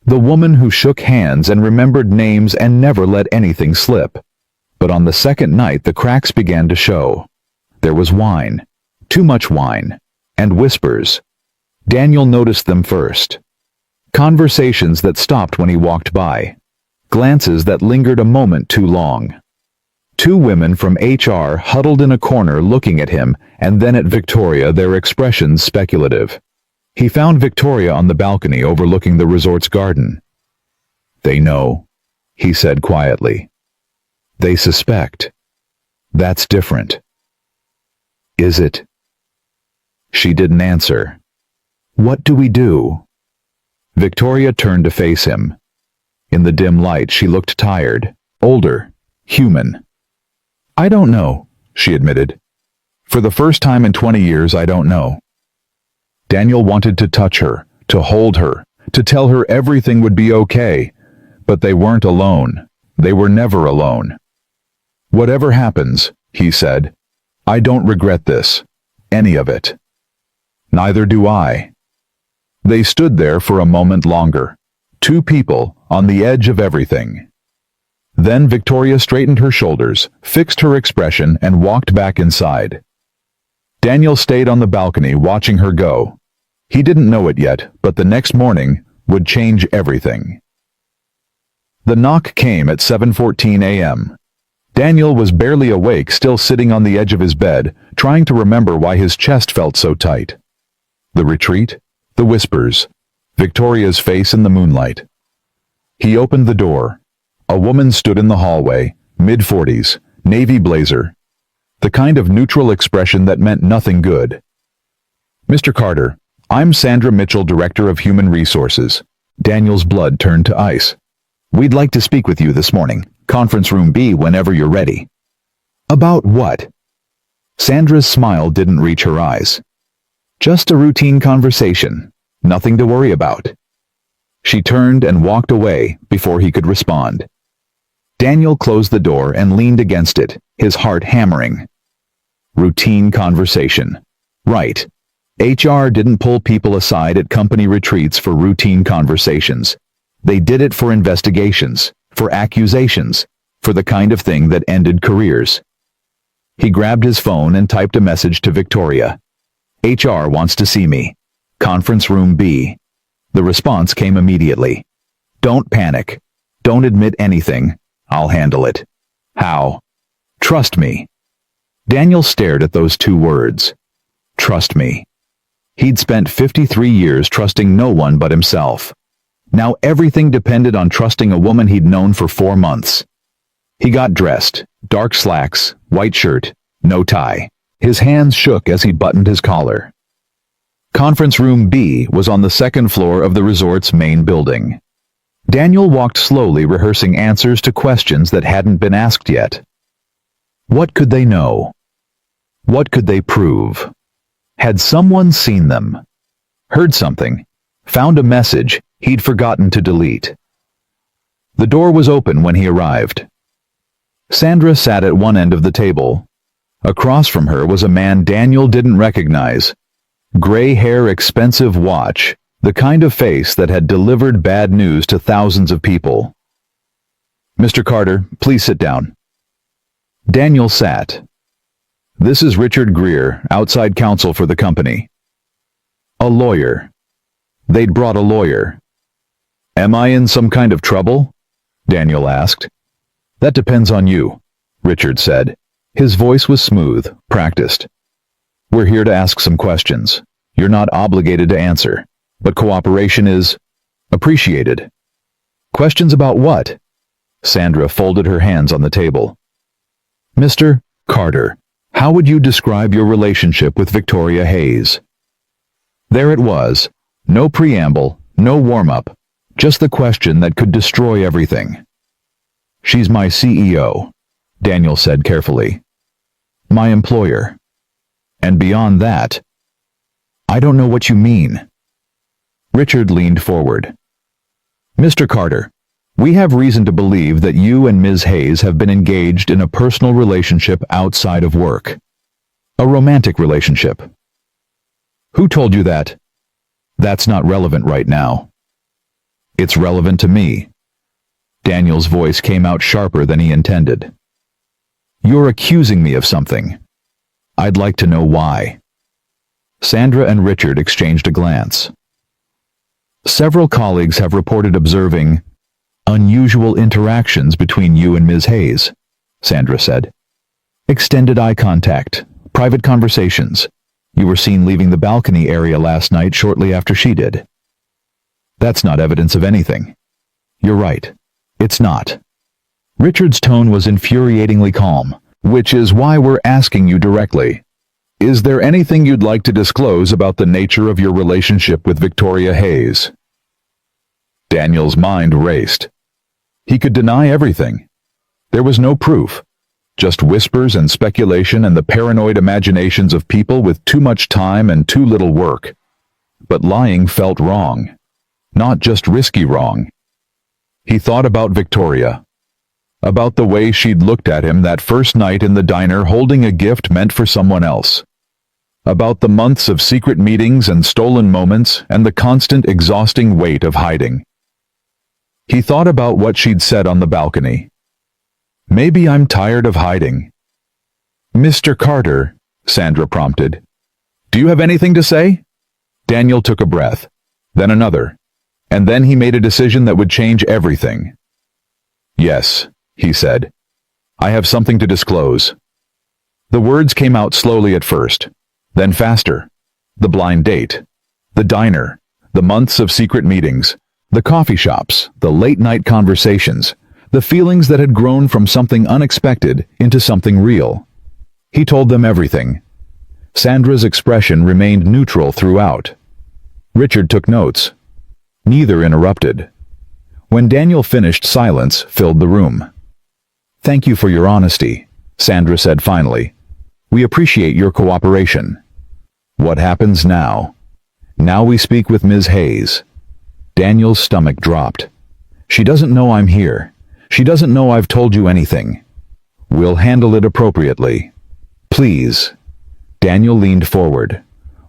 The woman who shook hands and remembered names and never let anything slip. But on the second night the cracks began to show. There was wine. Too much wine. And whispers. Daniel noticed them first. Conversations that stopped when he walked by. Glances that lingered a moment too long. 2 women from HR huddled in a corner looking at him and then at Victoria, their expressions speculative. He found Victoria on the balcony overlooking the resort's garden. They know, he said quietly. They suspect. That's different. Is it? She didn't answer. What do we do? Victoria turned to face him. In the dim light, she looked tired, older, human. "I don't know," she admitted. "For the first time in 20 years, I don't know." Daniel wanted to touch her, to hold her, to tell her everything would be okay, but they weren't alone. They were never alone. "Whatever happens," he said, "I don't regret this. Any of it." "Neither do I." They stood there for a moment longer, two people on the edge of everything. Then Victoria straightened her shoulders, fixed her expression, and walked back inside. Daniel stayed on the balcony watching her go. He didn't know it yet, but the next morning would change everything. The knock came at 7:14 a.m. Daniel was barely awake, still sitting on the edge of his bed, trying to remember why his chest felt so tight. The retreat, the whispers, Victoria's face in the moonlight. He opened the door. A woman stood in the hallway, mid-40s, navy blazer. The kind of neutral expression that meant nothing good. "Mr. Carter, I'm Sandra Mitchell, Director of Human Resources." Daniel's blood turned to ice. "We'd like to speak with you this morning. Conference room B whenever you're ready." "About what?" Sandra's smile didn't reach her eyes. "Just a routine conversation. Nothing to worry about." She turned and walked away before he could respond. Daniel closed the door and leaned against it, his heart hammering. Routine conversation. Right. HR didn't pull people aside at company retreats for routine conversations. They did it for investigations, for accusations, for the kind of thing that ended careers. He grabbed his phone and typed a message to Victoria. "HR wants to see me. Conference room B." The response came immediately. "Don't panic. Don't admit anything. I'll handle it." "How?" "Trust me." Daniel stared at those two words. Trust me. He'd spent 53 years trusting no one but himself. Now everything depended on trusting a woman he'd known for 4 months. He got dressed, dark slacks, white shirt, no tie. His hands shook as he buttoned his collar. Conference room B was on the second floor of the resort's main building. Daniel walked slowly, rehearsing answers to questions that hadn't been asked yet. What could they know? What could they prove? Had someone seen them? Heard something? Found a message he'd forgotten to delete? The door was open when he arrived. Sandra sat at one end of the table. Across from her was a man Daniel didn't recognize. Gray hair, expensive watch, the kind of face that had delivered bad news to thousands of people. "Mr. Carter, please sit down." Daniel sat. "This is Richard Greer, outside counsel for the company." A lawyer. They'd brought a lawyer. "Am I in some kind of trouble?" Daniel asked. "That depends on you," Richard said. His voice was smooth, practiced. "We're here to ask some questions. You're not obligated to answer, but cooperation is appreciated." "Questions about what?" Sandra folded her hands on the table. "Mr. Carter, how would you describe your relationship with Victoria Hayes?" There it was. No preamble, no warm-up, just the question that could destroy everything. "She's my CEO," Daniel said carefully. "My employer. And beyond that, I don't know what you mean." Richard leaned forward. "Mr. Carter, we have reason to believe that you and Ms. Hayes have been engaged in a personal relationship outside of work. A romantic relationship." "Who told you that?" "That's not relevant right now." "It's relevant to me." Daniel's voice came out sharper than he intended. "You're accusing me of something. I'd like to know why." Sandra and Richard exchanged a glance. "Several colleagues have reported observing unusual interactions between you and Ms. Hayes," Sandra said. "Extended eye contact, private conversations. You were seen leaving the balcony area last night shortly after she did." "That's not evidence of anything." "You're right. It's not." Richard's tone was infuriatingly calm, "which is why we're asking you directly. Is there anything you'd like to disclose about the nature of your relationship with Victoria Hayes?" Daniel's mind raced. He could deny everything. There was no proof, just whispers and speculation and the paranoid imaginations of people with too much time and too little work. But lying felt wrong, not just risky wrong. He thought about Victoria, about the way she'd looked at him that first night in the diner holding a gift meant for someone else, about the months of secret meetings and stolen moments and the constant exhausting weight of hiding. He thought about what she'd said on the balcony. Maybe I'm tired of hiding. Mr. Carter, Sandra prompted. Do you have anything to say? Daniel took a breath, then another, and then he made a decision that would change everything. Yes, he said. I have something to disclose. The words came out slowly at first, then faster. The blind date, the diner, the months of secret meetings, the coffee shops, the late-night conversations, the feelings that had grown from something unexpected into something real. He told them everything. Sandra's expression remained neutral throughout. Richard took notes. Neither interrupted. When Daniel finished, silence filled the room. Thank you for your honesty, Sandra said finally. We appreciate your cooperation. What happens now? Now we speak with Ms. Hayes. Daniel's stomach dropped. She doesn't know I'm here. She doesn't know I've told you anything. We'll handle it appropriately. Please. Daniel leaned forward.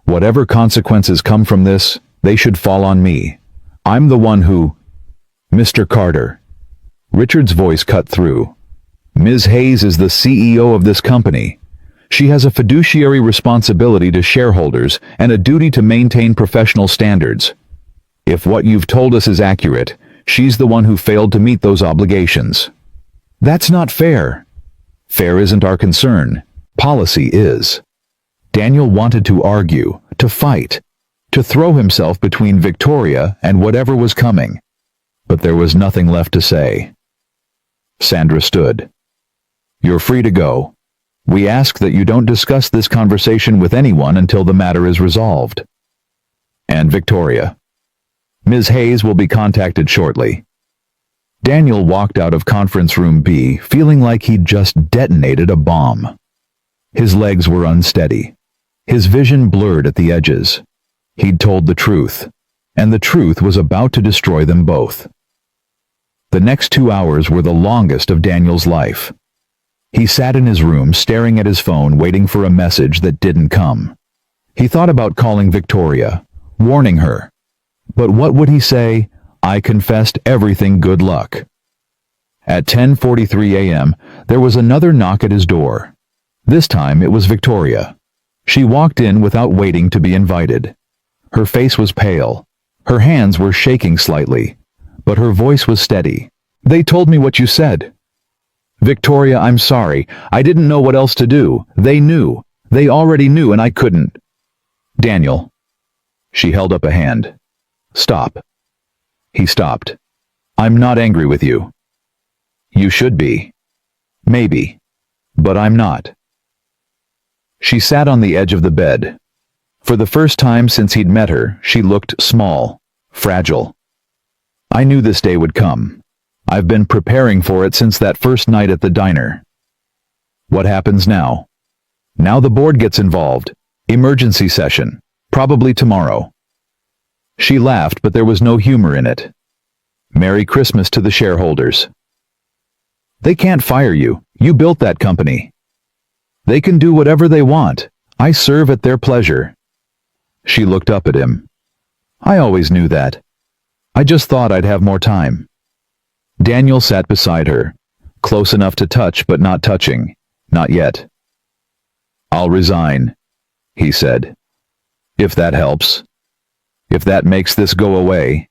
Whatever consequences come from this, they should fall on me. I'm the one who... Mr. Carter. Richard's voice cut through. Ms. Hayes is the CEO of this company. She has a fiduciary responsibility to shareholders and a duty to maintain professional standards. If what you've told us is accurate, she's the one who failed to meet those obligations. That's not fair. Fair isn't our concern. Policy is. Daniel wanted to argue, to fight, to throw himself between Victoria and whatever was coming. But there was nothing left to say. Sandra stood. You're free to go. We ask that you don't discuss this conversation with anyone until the matter is resolved. And Victoria. Ms. Hayes will be contacted shortly. Daniel walked out of conference room B feeling like he'd just detonated a bomb. His legs were unsteady. His vision blurred at the edges. He'd told the truth, and the truth was about to destroy them both. The next 2 hours were the longest of Daniel's life. He sat in his room staring at his phone waiting for a message that didn't come. He thought about calling Victoria, warning her. But what would he say? I confessed everything, good luck. At 10:43 a.m., there was another knock at his door. This time it was Victoria. She walked in without waiting to be invited. Her face was pale. Her hands were shaking slightly, but her voice was steady. They told me what you said. Victoria, I'm sorry. I didn't know what else to do. They knew. They already knew and I couldn't. Daniel. She held up a hand. Stop. He stopped. I'm not angry with you. You should be. Maybe. But I'm not. She sat on the edge of the bed. For the first time since he'd met her, she looked small, fragile. I knew this day would come. I've been preparing for it since that first night at the diner. What happens now? Now the board gets involved. Emergency session. Probably tomorrow. She laughed, but there was no humor in it. Merry Christmas to the shareholders. They can't fire you. You built that company. They can do whatever they want. I serve at their pleasure. She looked up at him. I always knew that. I just thought I'd have more time. Daniel sat beside her, close enough to touch but not touching. Not yet. I'll resign, he said. If that helps. If that makes this go away.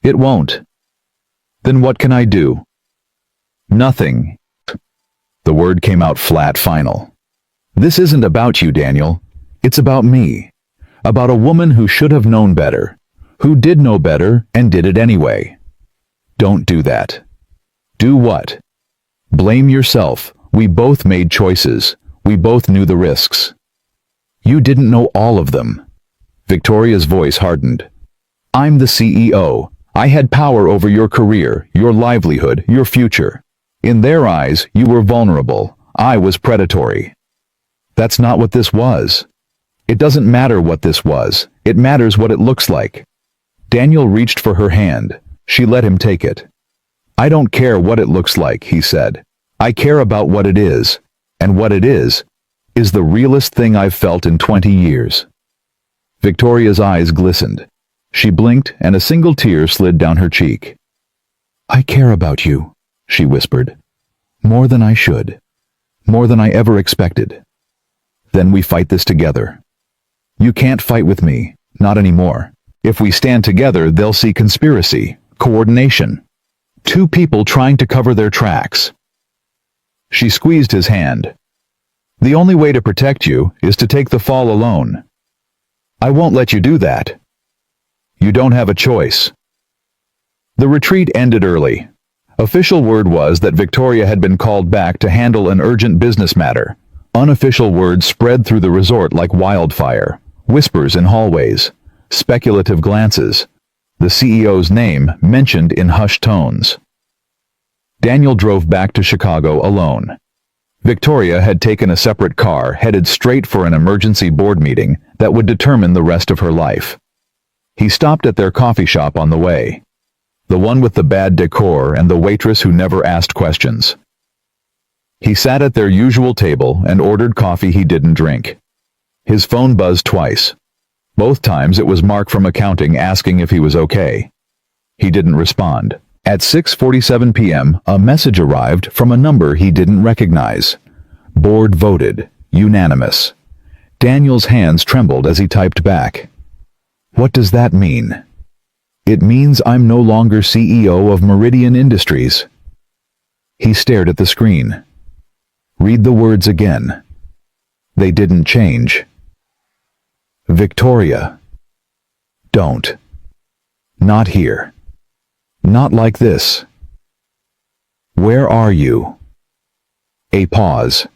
It won't. Then what can I do? Nothing. The word came out flat, final. This isn't about you, Daniel. It's about me. About a woman who should have known better, who did know better and did it anyway. Don't do that. Do what? Blame yourself. We both made choices. We both knew the risks. You didn't know all of them. Victoria's voice hardened. I'm the CEO. I had power over your career, your livelihood, your future. In their eyes, you were vulnerable. I was predatory. That's not what this was. It doesn't matter what this was. It matters what it looks like. Daniel reached for her hand. She let him take it. I don't care what it looks like, he said. I care about what it is. And what it is the realest thing I've felt in 20 years. Victoria's eyes glistened. She blinked and a single tear slid down her cheek. I care about you, she whispered. More than I should. More than I ever expected. Then we fight this together. You can't fight with me, not anymore. If we stand together, they'll see conspiracy, coordination. Two people trying to cover their tracks. She squeezed his hand. The only way to protect you is to take the fall alone. I won't let you do that. You don't have a choice. The retreat ended early. Official word was that Victoria had been called back to handle an urgent business matter. Unofficial word spread through the resort like wildfire. Whispers in hallways. Speculative glances. The CEO's name mentioned in hushed tones. Daniel drove back to Chicago alone. Victoria had taken a separate car headed straight for an emergency board meeting that would determine the rest of her life. He stopped at their coffee shop on the way. The one with the bad decor and the waitress who never asked questions. He sat at their usual table and ordered coffee he didn't drink. His phone buzzed twice. Both times it was Mark from accounting asking if he was okay. He didn't respond. At 6:47 p.m., a message arrived from a number he didn't recognize. Board voted. Unanimous. Daniel's hands trembled as he typed back. What does that mean? It means I'm no longer CEO of Meridian Industries. He stared at the screen. Read the words again. They didn't change. Victoria. Don't. Not here. Not like this. Where are you? A pause.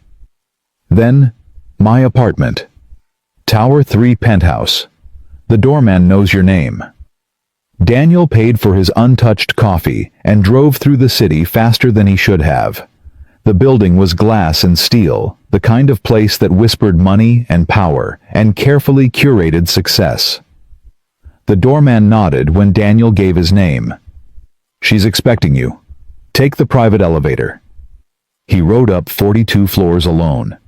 Then, my apartment. Tower 3 penthouse. The doorman knows your name. Daniel paid for his untouched coffee and drove through the city faster than he should have. The building was glass and steel, the kind of place that whispered money and power and carefully curated success. The doorman nodded when Daniel gave his name. She's expecting you. Take the private elevator. He rode up 42 floors alone.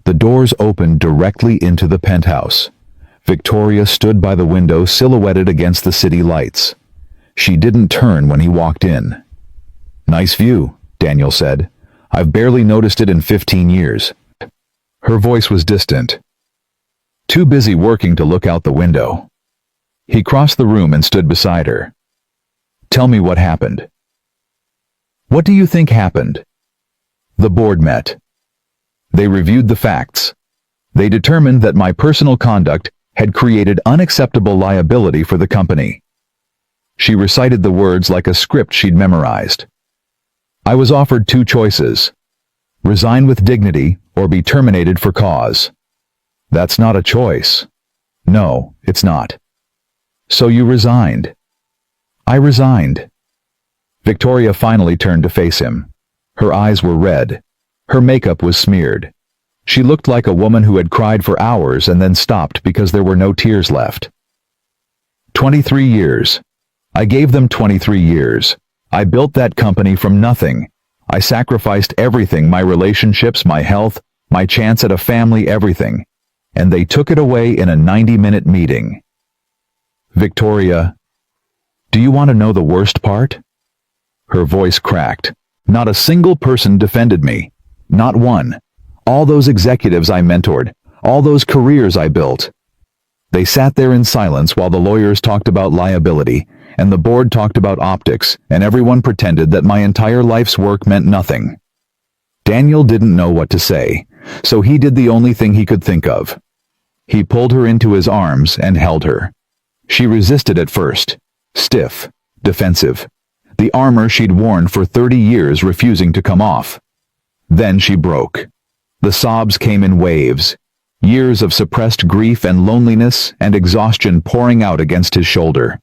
The doors opened directly into the penthouse. Victoria stood by the window silhouetted against the city lights. She didn't turn when he walked in. Nice view, Daniel said. I've barely noticed it in 15 years. Her voice was distant. Too busy working to look out the window. He crossed the room and stood beside her. Tell me what happened. What do you think happened? The board met. They reviewed the facts. They determined that my personal conduct had created unacceptable liability for the company. She recited the words like a script she'd memorized. I was offered two choices. Resign with dignity or be terminated for cause. That's not a choice. No, it's not. So you resigned. I resigned. Victoria finally turned to face him. Her eyes were red. Her makeup was smeared. She looked like a woman who had cried for hours and then stopped because there were no tears left. 23 years. I gave them 23 years. I built that company from nothing. I sacrificed everything, my relationships, my health, my chance at a family, everything. And they took it away in a 90-minute meeting. Victoria, do you want to know the worst part? Her voice cracked. Not a single person defended me. Not one. All those executives I mentored, all those careers I built. They sat there in silence while the lawyers talked about liability, and the board talked about optics, and everyone pretended that my entire life's work meant nothing. Daniel didn't know what to say, so he did the only thing he could think of. He pulled her into his arms and held her. She resisted at first. Stiff, defensive, the armor she'd worn for 30 years refusing to come off. Then she broke. The sobs came in waves, years of suppressed grief and loneliness and exhaustion pouring out against his shoulder.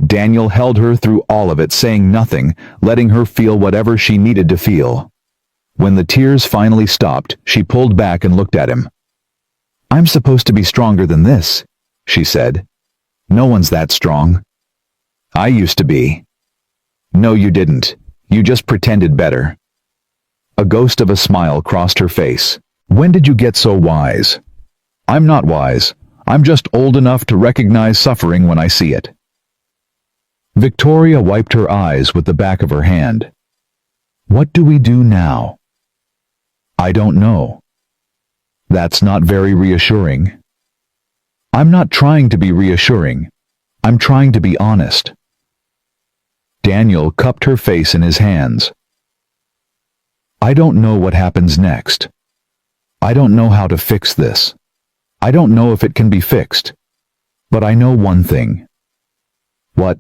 Daniel held her through all of it, saying nothing, letting her feel whatever she needed to feel. When the tears finally stopped, she pulled back and looked at him. "I'm supposed to be stronger than this," she said. "No one's that strong." "I used to be." "No, you didn't. You just pretended better." A ghost of a smile crossed her face. "When did you get so wise?" "I'm not wise. I'm just old enough to recognize suffering when I see it." Victoria wiped her eyes with the back of her hand. "What do we do now?" "I don't know." "That's not very reassuring." "I'm not trying to be reassuring. I'm trying to be honest." Daniel cupped her face in his hands. "I don't know what happens next. I don't know how to fix this. I don't know if it can be fixed. But I know one thing." "What?"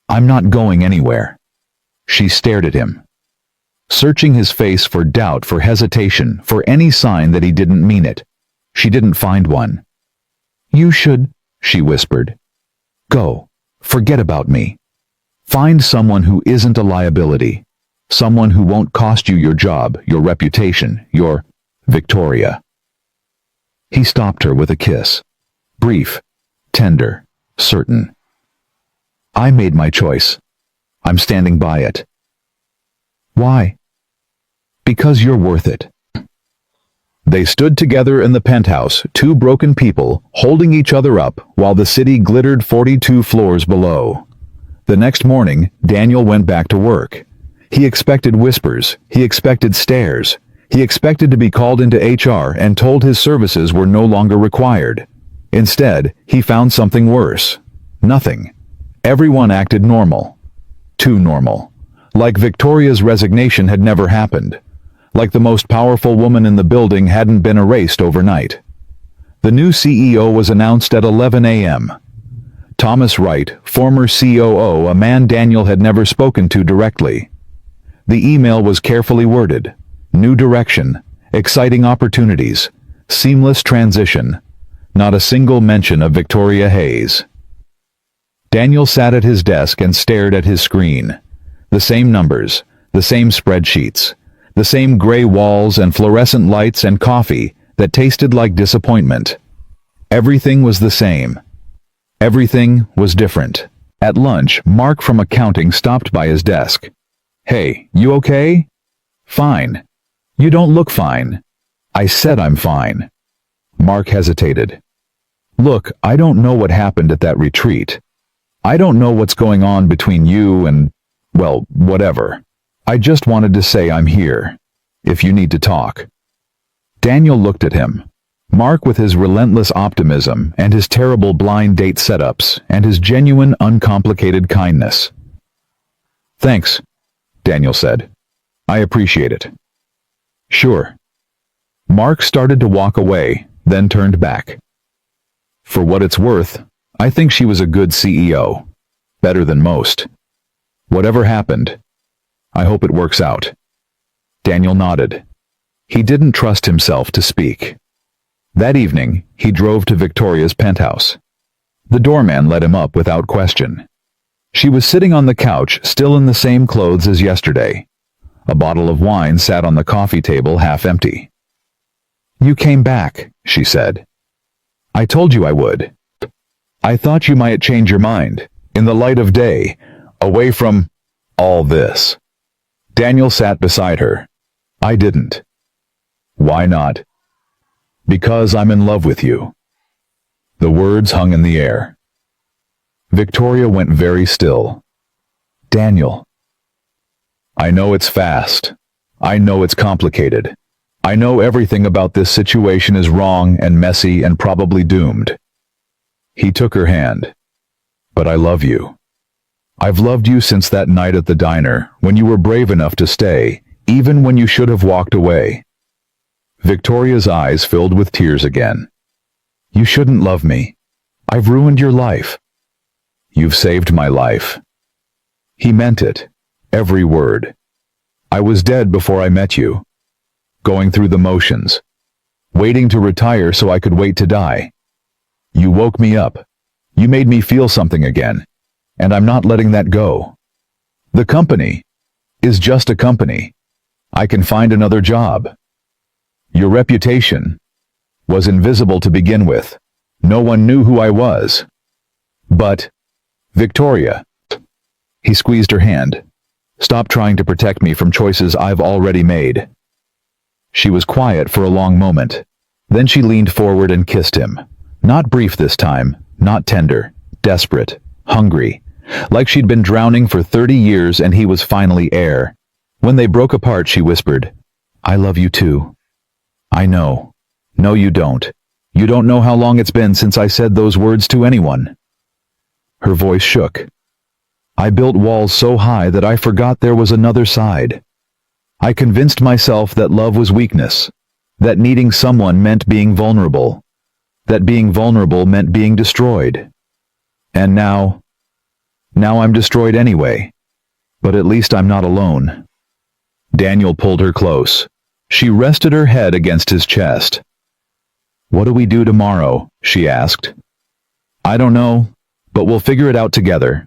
"I'm not going anywhere." She stared at him, searching his face for doubt, for hesitation, for any sign that he didn't mean it. She didn't find one. "You should," she whispered. "Go. Forget about me. Find someone who isn't a liability. Someone who won't cost you your job, your reputation, your Victoria." He stopped her with a kiss. Brief, tender, certain. "I made my choice. I'm standing by it." "Why?" "Because you're worth it." They stood together in the penthouse, two broken people, holding each other up, while the city glittered 42 floors below. The next morning, Daniel went back to work. He expected whispers, he expected stares, he expected to be called into HR and told his services were no longer required. Instead, he found something worse. Nothing. Everyone acted normal. Too normal. Like Victoria's resignation had never happened. Like the most powerful woman in the building hadn't been erased overnight. The new CEO was announced at 11 a.m. Thomas Wright, former COO, a man Daniel had never spoken to directly. The email was carefully worded. New direction, exciting opportunities, seamless transition. Not a single mention of Victoria Hayes. Daniel sat at his desk and stared at his screen. The same numbers, the same spreadsheets, the same gray walls and fluorescent lights and coffee that tasted like disappointment. Everything was the same. Everything was different. At lunch, Mark from accounting stopped by his desk. "Hey, you okay?" "Fine." "You don't look fine." "I said I'm fine." Mark hesitated. "Look, I don't know what happened at that retreat. I don't know what's going on between you and, well, whatever. I just wanted to say I'm here, if you need to talk." Daniel looked at him. Mark, with his relentless optimism and his terrible blind date setups and his genuine, uncomplicated kindness. "Thanks," Daniel said. "I appreciate it." "Sure." Mark started to walk away, then turned back. "For what it's worth, I think she was a good CEO. Better than most. Whatever happened, I hope it works out." Daniel nodded. He didn't trust himself to speak. That evening, he drove to Victoria's penthouse. The doorman let him up without question. She was sitting on the couch, still in the same clothes as yesterday. A bottle of wine sat on the coffee table, half empty. "You came back," she said. "I told you I would. I thought you might change your mind, in the light of day, away from all this." Daniel sat beside her. "I didn't." "Why not?" "Because I'm in love with you." The words hung in the air. Victoria went very still. "Daniel." "I know it's fast. I know it's complicated. I know everything about this situation is wrong and messy and probably doomed." He took her hand. "But I love you. I've loved you since that night at the diner, when you were brave enough to stay, even when you should have walked away." Victoria's eyes filled with tears again. "You shouldn't love me. I've ruined your life." "You've saved my life." He meant it. Every word. "I was dead before I met you. Going through the motions. Waiting to retire so I could wait to die. You woke me up. You made me feel something again. and I'm not letting that go. The company is just a company. I can find another job. Your reputation was invisible to begin with. No one knew who I was. But, Victoria. He squeezed her hand. Stop trying to protect me from choices I've already made. She was quiet for a long moment. Then she leaned forward and kissed him. Not brief this time, not tender, desperate, hungry, like she'd been drowning for 30 years and he was finally air. When they broke apart, she whispered, I love you too. I know. No, you don't. You don't know how long it's been since I said those words to anyone. Her voice shook. I built walls so high that I forgot there was another side. I convinced myself that love was weakness, that needing someone meant being vulnerable, that being vulnerable meant being destroyed. And now I'm destroyed anyway. But at least I'm not alone. Daniel pulled her close. She rested her head against his chest. What do we do tomorrow? She asked. I don't know, but we'll figure it out together.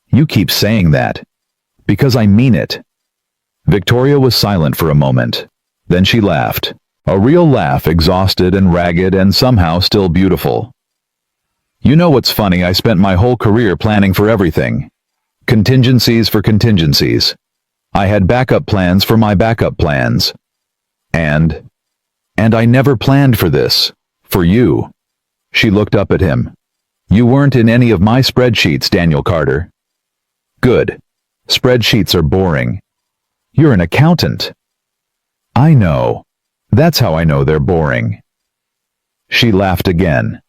You keep saying that. Because I mean it. Victoria was silent for a moment. Then she laughed. A real laugh, exhausted and ragged and somehow still beautiful. You know what's funny? I spent my whole career planning for everything. Contingencies for contingencies. I had backup plans for my backup plans. And I never planned for this. For you. She looked up at him. You weren't in any of my spreadsheets, Daniel Carter. Good. Spreadsheets are boring. You're an accountant. I know. That's how I know they're boring. She laughed again.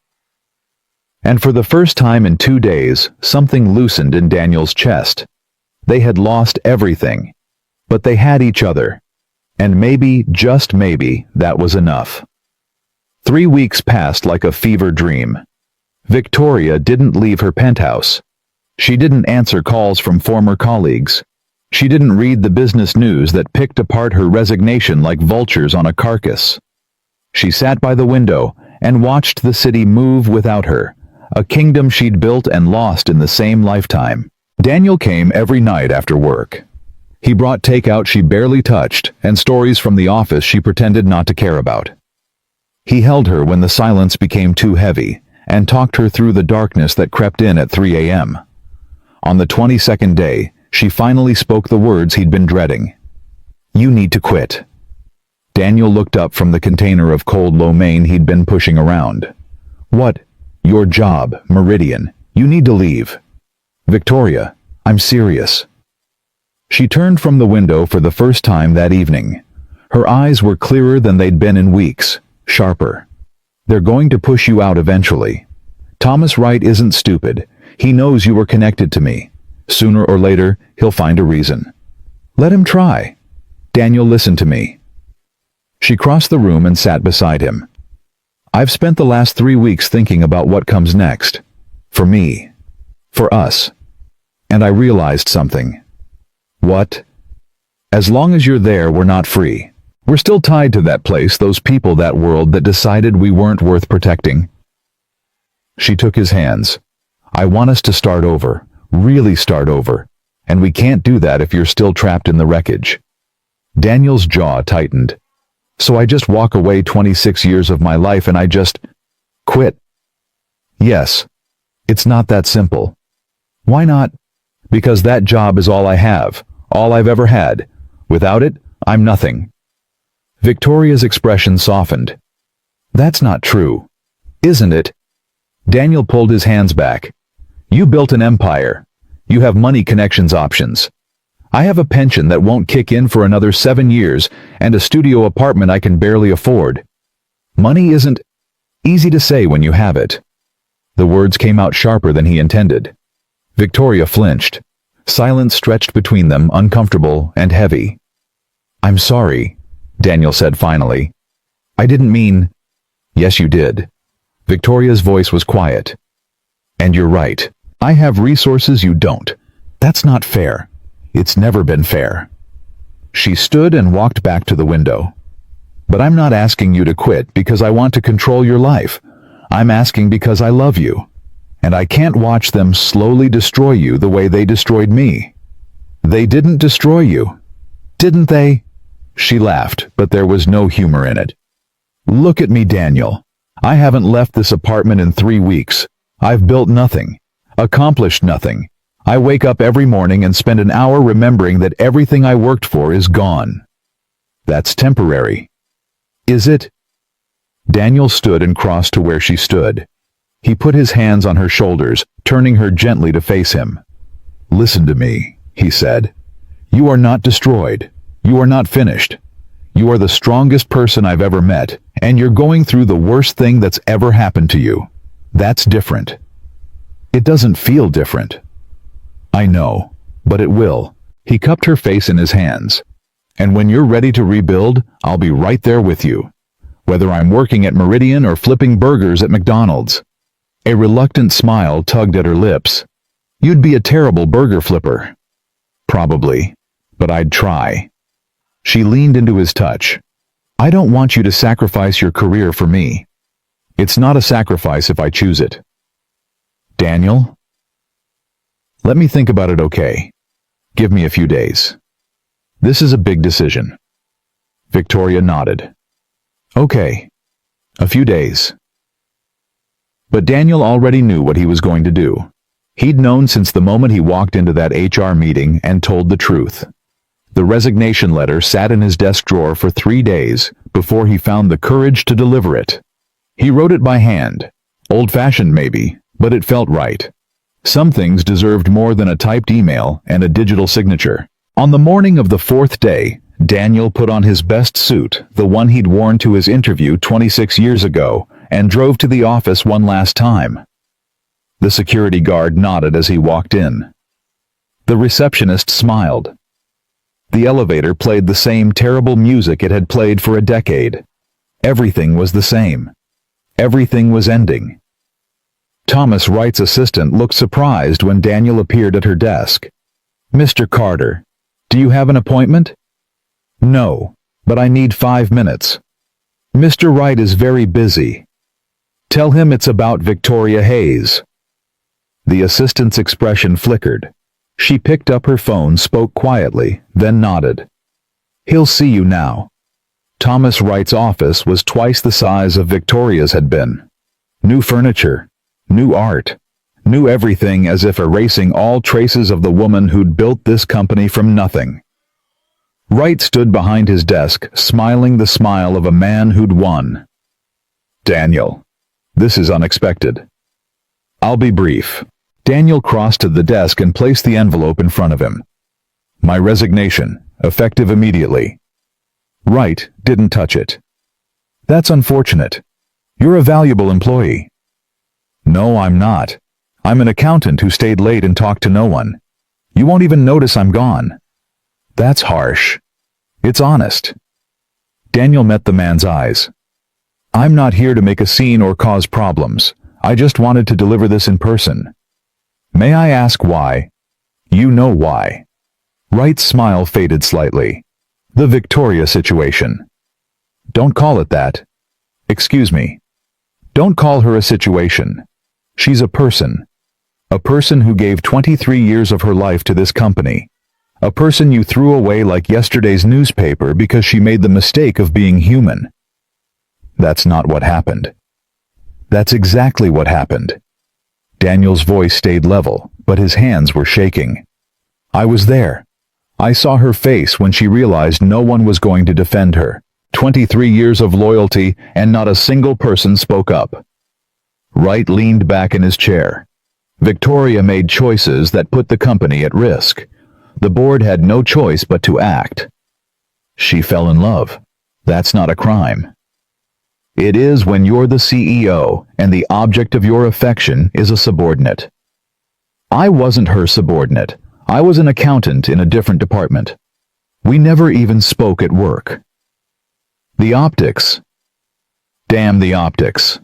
And for the first time in 2 days, something loosened in Daniel's chest. They had lost everything. But they had each other. And maybe, just maybe, that was enough. 3 weeks passed like a fever dream. Victoria didn't leave her penthouse. She didn't answer calls from former colleagues. She didn't read the business news that picked apart her resignation like vultures on a carcass. She sat by the window and watched the city move without her, a kingdom she'd built and lost in the same lifetime. Daniel came every night after work. He brought takeout she barely touched and stories from the office she pretended not to care about. He held her when the silence became too heavy and talked her through the darkness that crept in at 3 a.m. On the 22nd day, she finally spoke the words he'd been dreading. You need to quit. Daniel looked up from the container of cold lo mein he'd been pushing around. What? Your job, Meridian. You need to leave. Victoria, I'm serious. She turned from the window for the first time that evening. Her eyes were clearer than they'd been in weeks, sharper. They're going to push you out eventually. Thomas Wright isn't stupid. He knows you were connected to me. Sooner or later, he'll find a reason. Let him try. Daniel, listen to me. She crossed the room and sat beside him. I've spent the last 3 weeks thinking about what comes next. For me. For us. And I realized something. What? As long as you're there, we're not free. We're still tied to that place, those people, that world that decided we weren't worth protecting. She took his hands. I want us to start over. Really start over. And we can't do that if you're still trapped in the wreckage. Daniel's jaw tightened. So I just walk away 26 years of my life and I just quit? Yes. It's not that simple. Why not? Because that job is all I have, all I've ever had. Without it, I'm nothing. Victoria's expression softened. That's not true. Isn't it? Daniel pulled his hands back. You built an empire. You have money, connections, options. I have a pension that won't kick in for another 7 years and a studio apartment I can barely afford. Money isn't easy to say when you have it. The words came out sharper than he intended. Victoria flinched. Silence stretched between them, uncomfortable and heavy. I'm sorry, Daniel said finally. I didn't mean... Yes, you did. Victoria's voice was quiet. And you're right. I have resources you don't. That's not fair. It's never been fair. She stood and walked back to the window. But I'm not asking you to quit because I want to control your life. I'm asking because I love you. and I can't watch them slowly destroy you the way they destroyed me. They didn't destroy you, didn't they? She laughed, but there was no humor in it. Look at me, Daniel. I haven't left this apartment in 3 weeks. I've built nothing, accomplished nothing. I wake up every morning and spend an hour remembering that everything I worked for is gone. That's temporary. Is it? Daniel stood and crossed to where she stood. He put his hands on her shoulders, turning her gently to face him. Listen to me, he said. You are not destroyed. You are not finished. You are the strongest person I've ever met, and you're going through the worst thing that's ever happened to you. That's different. It doesn't feel different. I know, but it will. He cupped her face in his hands. And when you're ready to rebuild, I'll be right there with you. Whether I'm working at Meridian or flipping burgers at McDonald's. A reluctant smile tugged at her lips. You'd be a terrible burger flipper. Probably, but I'd try. She leaned into his touch. I don't want you to sacrifice your career for me. It's not a sacrifice if I choose it. Daniel? Let me think about it, okay? Give me a few days. This is a big decision. Victoria nodded. Okay. A few days. But Daniel already knew what he was going to do. He'd known since the moment he walked into that HR meeting and told the truth. The resignation letter sat in his desk drawer for 3 days before he found the courage to deliver it. He wrote it by hand. Old-fashioned maybe, but it felt right. Some things deserved more than a typed email and a digital signature. On the morning of the 4th day, Daniel put on his best suit, the one he'd worn to his interview 26 years ago, and drove to the office one last time. The security guard nodded as he walked in. The receptionist smiled. The elevator played the same terrible music it had played for a decade. Everything was the same. Everything was ending. Thomas Wright's assistant looked surprised when Daniel appeared at her desk. Mr. Carter, do you have an appointment? No, but I need 5 minutes. Mr. Wright is very busy. Tell him it's about Victoria Hayes. The assistant's expression flickered. She picked up her phone, spoke quietly, then nodded. He'll see you now. Thomas Wright's office was twice the size of Victoria's had been. New furniture, new art, new everything, as if erasing all traces of the woman who'd built this company from nothing. Wright stood behind his desk, smiling the smile of a man who'd won. Daniel, this is unexpected. I'll be brief. Daniel crossed to the desk and placed the envelope in front of him. My resignation, effective immediately. Wright didn't touch it. That's unfortunate. You're a valuable employee. No, I'm not. I'm an accountant who stayed late and talked to no one. You won't even notice I'm gone. That's harsh. It's honest. Daniel met the man's eyes. I'm not here to make a scene or cause problems. I just wanted to deliver this in person. May I ask why? You know why. Wright's smile faded slightly. The Victoria situation. Don't call it that. Excuse me. Don't call her a situation. She's a person. A person who gave 23 years of her life to this company. A person you threw away like yesterday's newspaper because she made the mistake of being human. That's not what happened. That's exactly what happened. Daniel's voice stayed level, but his hands were shaking. I was there. I saw her face when she realized no one was going to defend her. 23 years of loyalty, and not a single person spoke up. Wright leaned back in his chair. Victoria made choices that put the company at risk. The board had no choice but to act. She fell in love. That's not a crime. It is when you're the CEO and the object of your affection is a subordinate. I wasn't her subordinate. I was an accountant in a different department. We never even spoke at work. The optics. Damn the optics.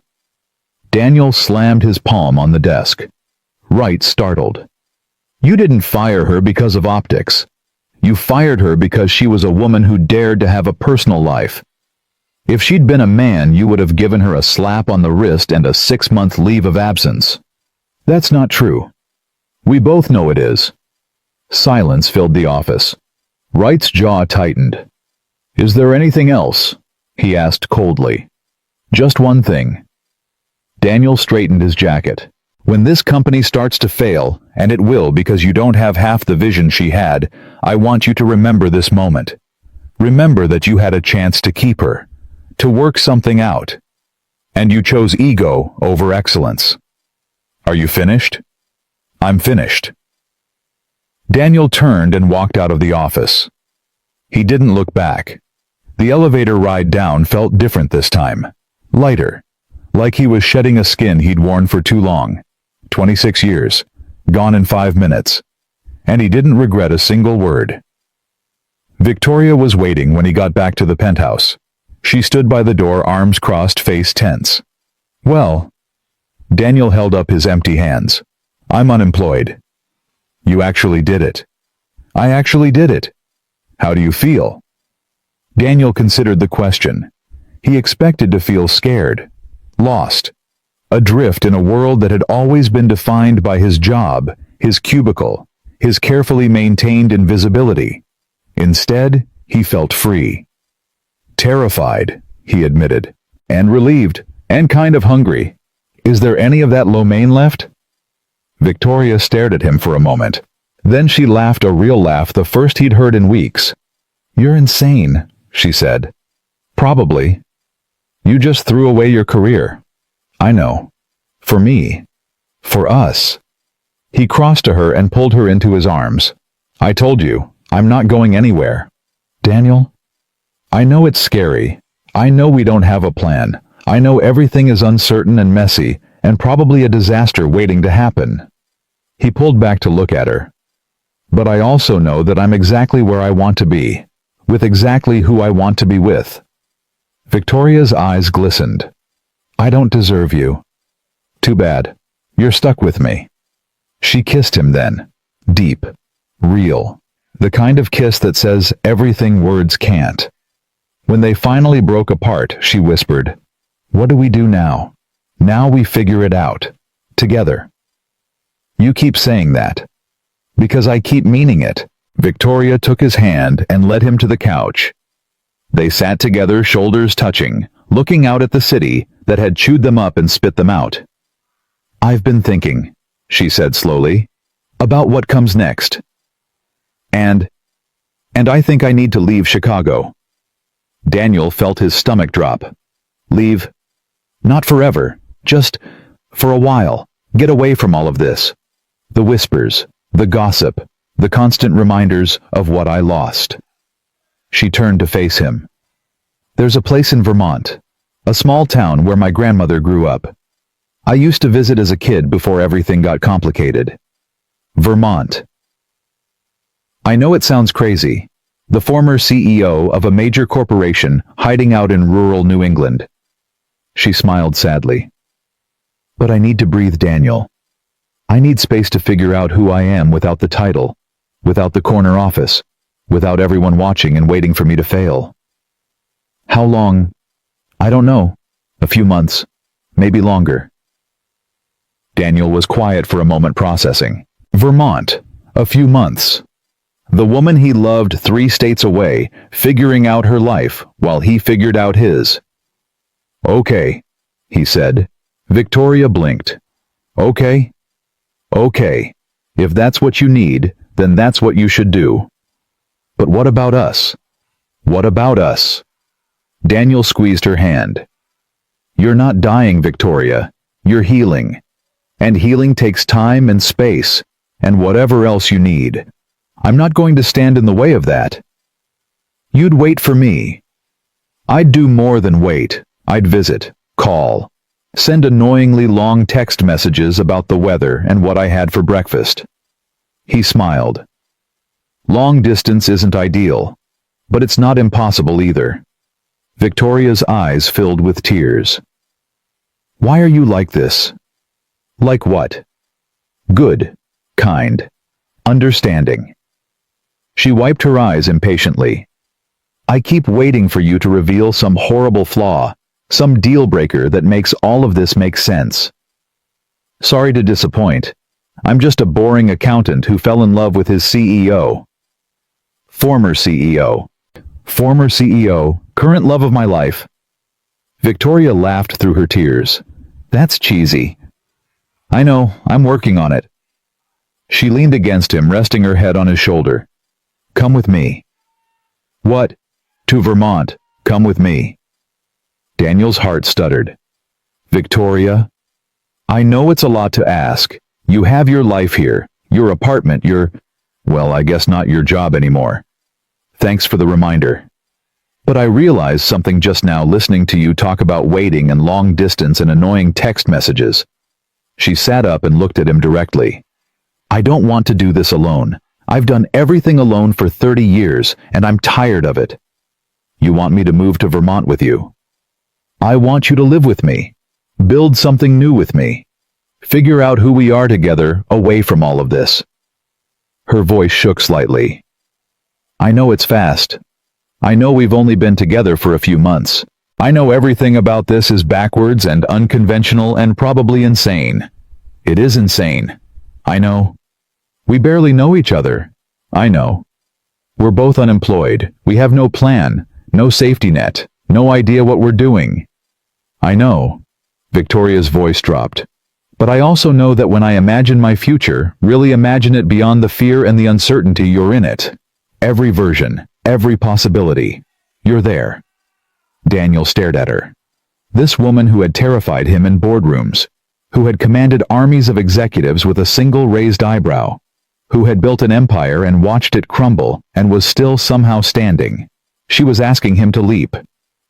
Daniel slammed his palm on the desk. Wright startled. You didn't fire her because of optics. You fired her because she was a woman who dared to have a personal life. If she'd been a man, you would have given her a slap on the wrist and a 6-month leave of absence. That's not true. We both know it is. Silence filled the office. Wright's jaw tightened. Is there anything else? He asked coldly. Just one thing. Daniel straightened his jacket. When this company starts to fail, and it will because you don't have half the vision she had, I want you to remember this moment. Remember that you had a chance to keep her, to work something out. And you chose ego over excellence. Are you finished? I'm finished. Daniel turned and walked out of the office. He didn't look back. The elevator ride down felt different this time. Lighter. Like he was shedding a skin he'd worn for too long. 26 years. Gone in 5 minutes. And he didn't regret a single word. Victoria was waiting when he got back to the penthouse. She stood by the door, arms crossed, face tense. Well, Daniel held up his empty hands. I'm unemployed. You actually did it. I actually did it. How do you feel? Daniel considered the question. He expected to feel scared, lost, adrift in a world that had always been defined by his job, his cubicle, his carefully maintained invisibility. Instead, he felt free. Terrified, he admitted, and relieved, and kind of hungry. Is there any of that lo mein left? Victoria stared at him for a moment. Then she laughed, a real laugh, the first he'd heard in weeks. You're insane, she said. Probably. You just threw away your career. I know. For me. For us. He crossed to her and pulled her into his arms. I told you, I'm not going anywhere. Daniel? I know it's scary. I know we don't have a plan. I know everything is uncertain and messy, and probably a disaster waiting to happen. He pulled back to look at her. But I also know that I'm exactly where I want to be, with exactly who I want to be with. Victoria's eyes glistened. I don't deserve you. Too bad. You're stuck with me. She kissed him then. Deep. Real. The kind of kiss that says everything words can't. When they finally broke apart, she whispered, What do we do now? Now we figure it out. Together. You keep saying that. Because I keep meaning it. Victoria took his hand and led him to the couch. They sat together, shoulders touching, looking out at the city that had chewed them up and spit them out. I've been thinking, she said slowly, about what comes next. And I think I need to leave Chicago. Daniel felt his stomach drop. Leave? Not forever, just for a while. Get away from all of this. The whispers, the gossip, the constant reminders of what I lost. She turned to face him. There's a place in Vermont, a small town where my grandmother grew up. I used to visit as a kid before everything got complicated. Vermont. I know it sounds crazy. The former CEO of a major corporation hiding out in rural New England. She smiled sadly. But I need to breathe, Daniel. I need space to figure out who I am without the title, without the corner office, without everyone watching and waiting for me to fail. How long? I don't know. A few months. Maybe longer. Daniel was quiet for a moment, processing. Vermont. A few months. The woman he loved 3 states away, figuring out her life while he figured out his. Okay, he said. Victoria blinked. Okay? Okay. If that's what you need, then that's what you should do. But what about us? What about us? Daniel squeezed her hand. You're not dying, Victoria. You're healing. And healing takes time and space, and whatever else you need. I'm not going to stand in the way of that. You'd wait for me. I'd do more than wait. I'd visit, call, send annoyingly long text messages about the weather and what I had for breakfast. He smiled. Long distance isn't ideal, but it's not impossible either. Victoria's eyes filled with tears. Why are you like this? Like what? Good, kind, understanding. She wiped her eyes impatiently. I keep waiting for you to reveal some horrible flaw, some deal breaker that makes all of this make sense. Sorry to disappoint. I'm just a boring accountant who fell in love with his CEO. Former CEO. Former CEO, current love of my life. Victoria laughed through her tears. That's cheesy. I know, I'm working on it. She leaned against him, resting her head on his shoulder. Come with me. What? To Vermont. Come with me. Daniel's heart stuttered. Victoria? I know it's a lot to ask. You have your life here, your apartment, well, I guess not your job anymore. Thanks for the reminder. But I realized something just now listening to you talk about waiting and long distance and annoying text messages. She sat up and looked at him directly. I don't want to do this alone. I've done everything alone for 30 years, and I'm tired of it. You want me to move to Vermont with you? I want you to live with me. Build something new with me. Figure out who we are together, away from all of this. Her voice shook slightly. I know it's fast. I know we've only been together for a few months. I know everything about this is backwards and unconventional and probably insane. It is insane. I know. We barely know each other. I know. We're both unemployed. We have no plan, no safety net, no idea what we're doing. I know. Victoria's voice dropped. But I also know that when I imagine my future, really imagine it beyond the fear and the uncertainty, you're in it. Every version, every possibility. You're there. Daniel stared at her. This woman who had terrified him in boardrooms, who had commanded armies of executives with a single raised eyebrow, who had built an empire and watched it crumble and was still somehow standing. She was asking him to leap.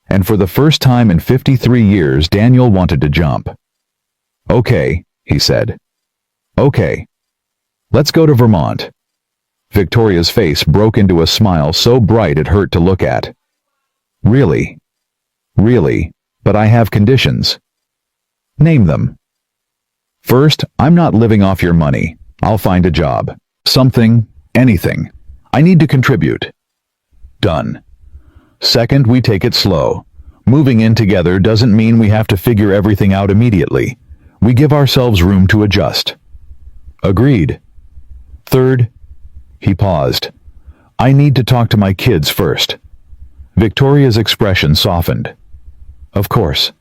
And for the first time in 53 years, Daniel wanted to jump. Okay, he said. Okay. Let's go to Vermont. Victoria's face broke into a smile so bright it hurt to look at. Really? Really, but I have conditions. Name them. First, I'm not living off your money. I'll find a job. Something, anything. I need to contribute. Done. Second, we take it slow. Moving in together doesn't mean we have to figure everything out immediately. We give ourselves room to adjust. Agreed. Third, he paused. I need to talk to my kids first. Victoria's expression softened. Of course.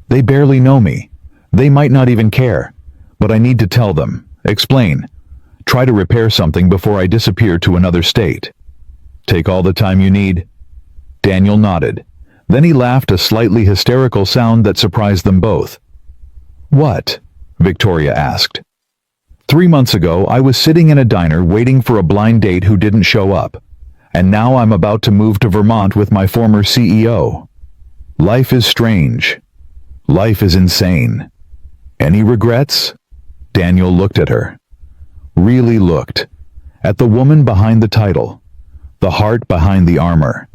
They barely know me. They might not even care. But I need to tell them, explain, try to repair something before I disappear to another state. Take all the time you need. Daniel nodded. Then he laughed, a slightly hysterical sound that surprised them both. What? Victoria asked. 3 months ago, I was sitting in a diner waiting for a blind date who didn't show up. And now I'm about to move to Vermont with my former CEO. Life is strange. Life is insane. Any regrets? Daniel looked at her. Really looked. At the woman behind the title. The heart behind the armor.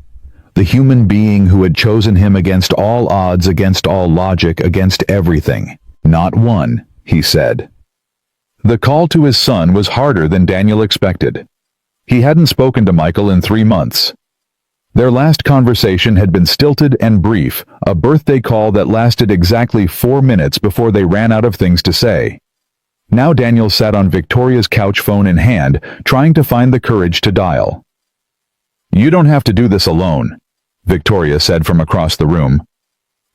The human being who had chosen him against all odds, against all logic, against everything. Not one, he said. The call to his son was harder than Daniel expected. He hadn't spoken to Michael in 3 months. Their last conversation had been stilted and brief, a birthday call that lasted exactly 4 minutes before they ran out of things to say. Now Daniel sat on Victoria's couch, phone in hand, trying to find the courage to dial. You don't have to do this alone, Victoria said from across the room.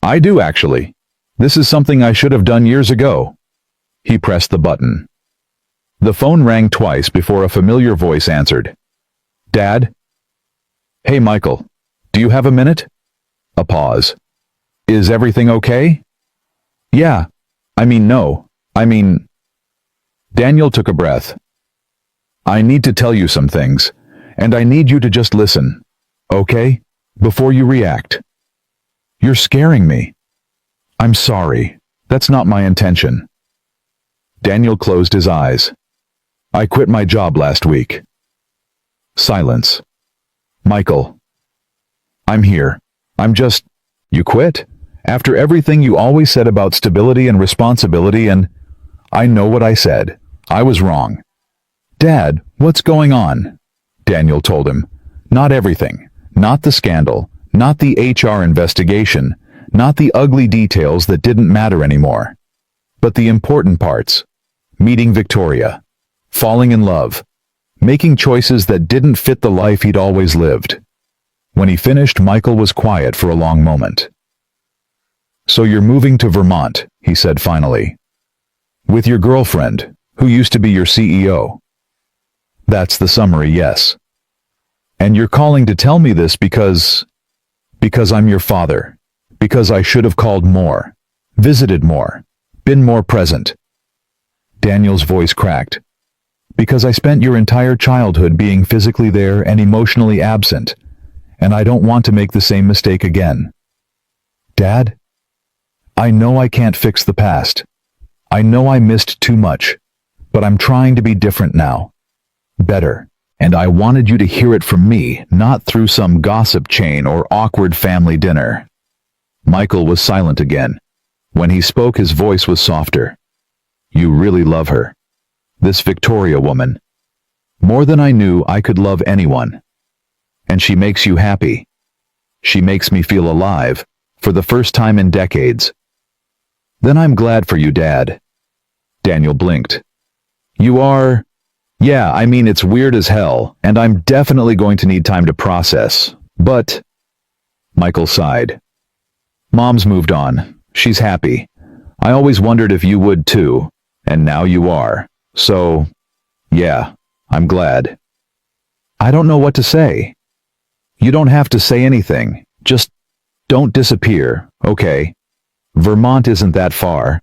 I do, actually. This is something I should have done years ago. He pressed the button. The phone rang twice before a familiar voice answered. Dad? Hey, Michael. Do you have a minute? A pause. Is everything okay? Yeah. No. Daniel took a breath. I need to tell you some things, and I need you to just listen. Okay? Before you react. You're scaring me. I'm sorry. That's not my intention. Daniel closed his eyes. I quit my job last week. Silence. Michael. I'm here. You quit? After everything you always said about stability and responsibility and... I know what I said. I was wrong. Dad, what's going on? Daniel told him. Not everything. Not the scandal. Not the HR investigation. Not the ugly details that didn't matter anymore. But the important parts: meeting Victoria, falling in love, making choices that didn't fit the life he'd always lived. When he finished, Michael was quiet for a long moment. "So you're moving to Vermont," he said finally. "With your girlfriend, who used to be your CEO." "That's the summary, yes." "And you're calling to tell me this because I'm your father. Because I should have called more, visited more, been more present." Daniel's voice cracked. "Because I spent your entire childhood being physically there and emotionally absent, and I don't want to make the same mistake again." "Dad? I know I can't fix the past. I know I missed too much, but I'm trying to be different now. Better. And I wanted you to hear it from me, not through some gossip chain or awkward family dinner." Michael was silent again. When he spoke, his voice was softer. "You really love her. This Victoria woman. More than I knew I could love anyone. And she makes you happy. She makes me feel alive, for the first time in decades." "Then I'm glad for you, Dad." Daniel blinked. "You are? Yeah, I mean, it's weird as hell, and I'm definitely going to need time to process. But..." Michael sighed. "Mom's moved on. She's happy. I always wondered if you would too, and now you are. So, yeah, I'm glad." "I don't know what to say." "You don't have to say anything. Just don't disappear, okay? Vermont isn't that far.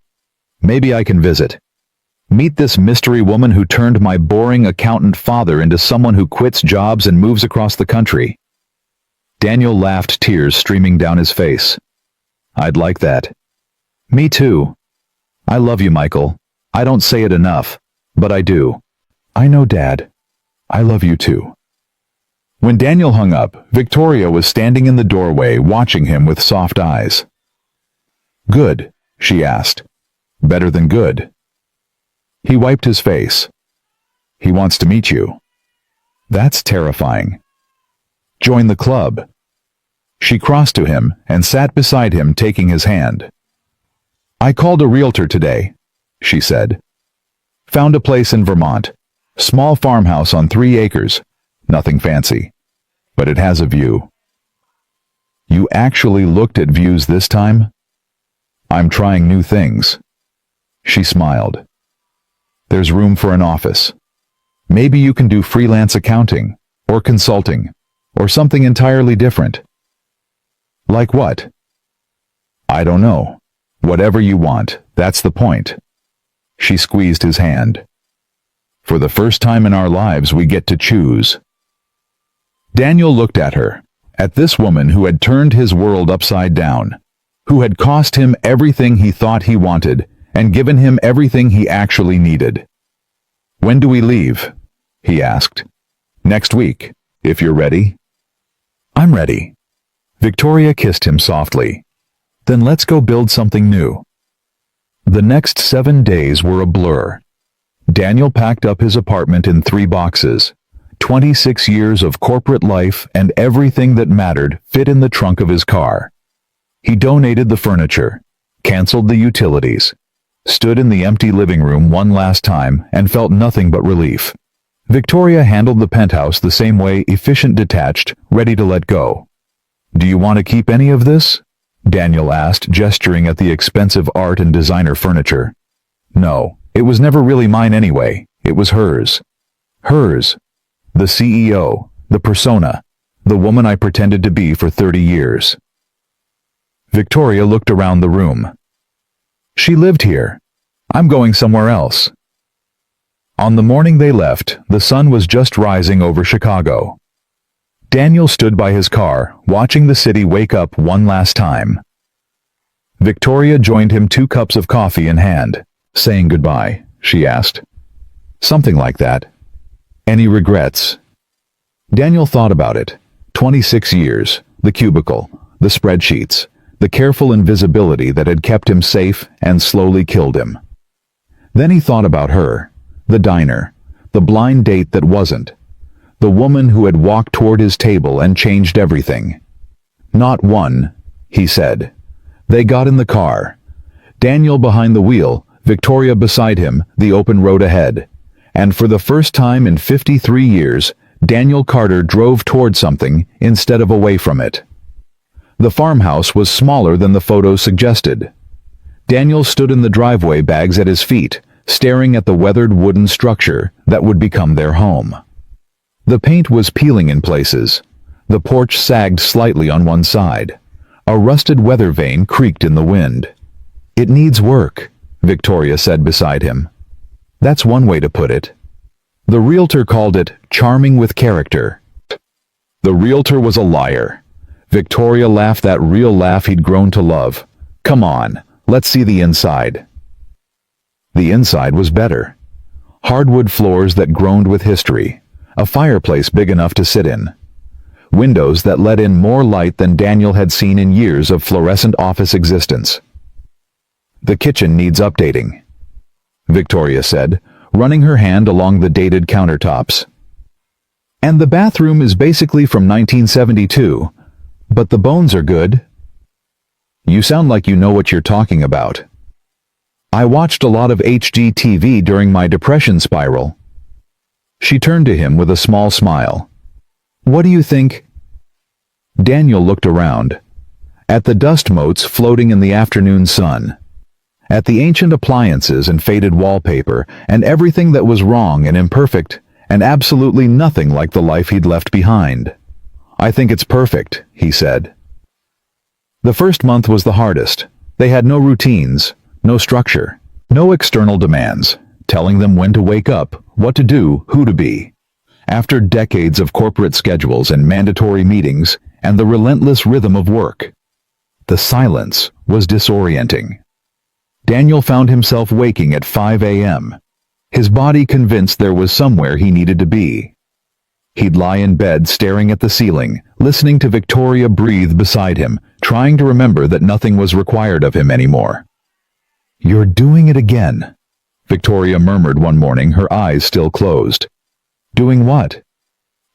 Maybe I can visit. Meet this mystery woman who turned my boring accountant father into someone who quits jobs and moves across the country." Daniel laughed, tears streaming down his face. "I'd like that." "Me too. I love you, Michael. I don't say it enough, but I do." "I know, Dad. I love you too." When Daniel hung up, Victoria was standing in the doorway watching him with soft eyes. "Good?" she asked. "Better than good?" He wiped his face. "He wants to meet you." "That's terrifying." "Join the club." She crossed to him and sat beside him, taking his hand. "I called a realtor today," she said. "Found a place in Vermont. Small farmhouse on 3 acres. Nothing fancy. But it has a view." "You actually looked at views this time?" "I'm trying new things." She smiled. "There's room for an office. Maybe you can do freelance accounting, or consulting, or something entirely different." "Like what?" "I don't know. Whatever you want, that's the point." She squeezed his hand. "For the first time in our lives, we get to choose." Daniel looked at her, at this woman who had turned his world upside down, who had cost him everything he thought he wanted, and given him everything he actually needed. "When do we leave?" he asked. "Next week, if you're ready." "I'm ready." Victoria kissed him softly. "Then let's go build something new." The next 7 days were a blur. Daniel packed up his apartment in 3 boxes. 26 years of corporate life and everything that mattered fit in the trunk of his car. He donated the furniture, canceled the utilities, stood in the empty living room one last time and felt nothing but relief. Victoria handled the penthouse the same way, efficient, detached, ready to let go. "Do you want to keep any of this?" Daniel asked, gesturing at the expensive art and designer furniture. "No, it was never really mine anyway. It was hers." Hers. The CEO, the persona, the woman I pretended to be for 30 years. Victoria looked around the room. "She lived here. I'm going somewhere else." On the morning they left, the sun was just rising over Chicago. Daniel stood by his car, watching the city wake up one last time. Victoria joined him, 2 cups of coffee in hand. "Saying goodbye?" she asked. "Something like that." "Any regrets?" Daniel thought about it. 26 years, the cubicle, the spreadsheets, the careful invisibility that had kept him safe and slowly killed him. Then he thought about her, the diner, the blind date that wasn't, the woman who had walked toward his table and changed everything. "Not one," he said. They got in the car. Daniel behind the wheel, Victoria beside him, the open road ahead. And for the first time in 53 years, Daniel Carter drove toward something instead of away from it. The farmhouse was smaller than the photos suggested. Daniel stood in the driveway, bags at his feet, staring at the weathered wooden structure that would become their home. The paint was peeling in places. The porch sagged slightly on one side. A rusted weather vane creaked in the wind. "It needs work," Victoria said beside him. That's one way to put it. The realtor called it charming with character. The realtor was a liar. Victoria laughed, that real laugh he'd grown to love. "Come on, let's see the inside." The inside was better. Hardwood floors that groaned with history. A fireplace big enough to sit in. Windows that let in more light than Daniel had seen in years of fluorescent office existence. "The kitchen needs updating," Victoria said, running her hand along the dated countertops. "And the bathroom is basically from 1972, but the bones are good." "You sound like you know what you're talking about." "I watched a lot of HGTV during my depression spiral." She turned to him with a small smile. "What do you think?" Daniel looked around. At the dust motes floating in the afternoon sun. At the ancient appliances and faded wallpaper, and everything that was wrong and imperfect, and absolutely nothing like the life he'd left behind. "I think it's perfect," he said. The first month was the hardest. They had no routines, no structure, no external demands, telling them when to wake up, what to do, who to be. After decades of corporate schedules and mandatory meetings, and the relentless rhythm of work, the silence was disorienting. Daniel found himself waking at 5 a.m., his body convinced there was somewhere he needed to be. He'd lie in bed staring at the ceiling, listening to Victoria breathe beside him, trying to remember that nothing was required of him anymore. "You're doing it again," Victoria murmured one morning, her eyes still closed. "Doing what?"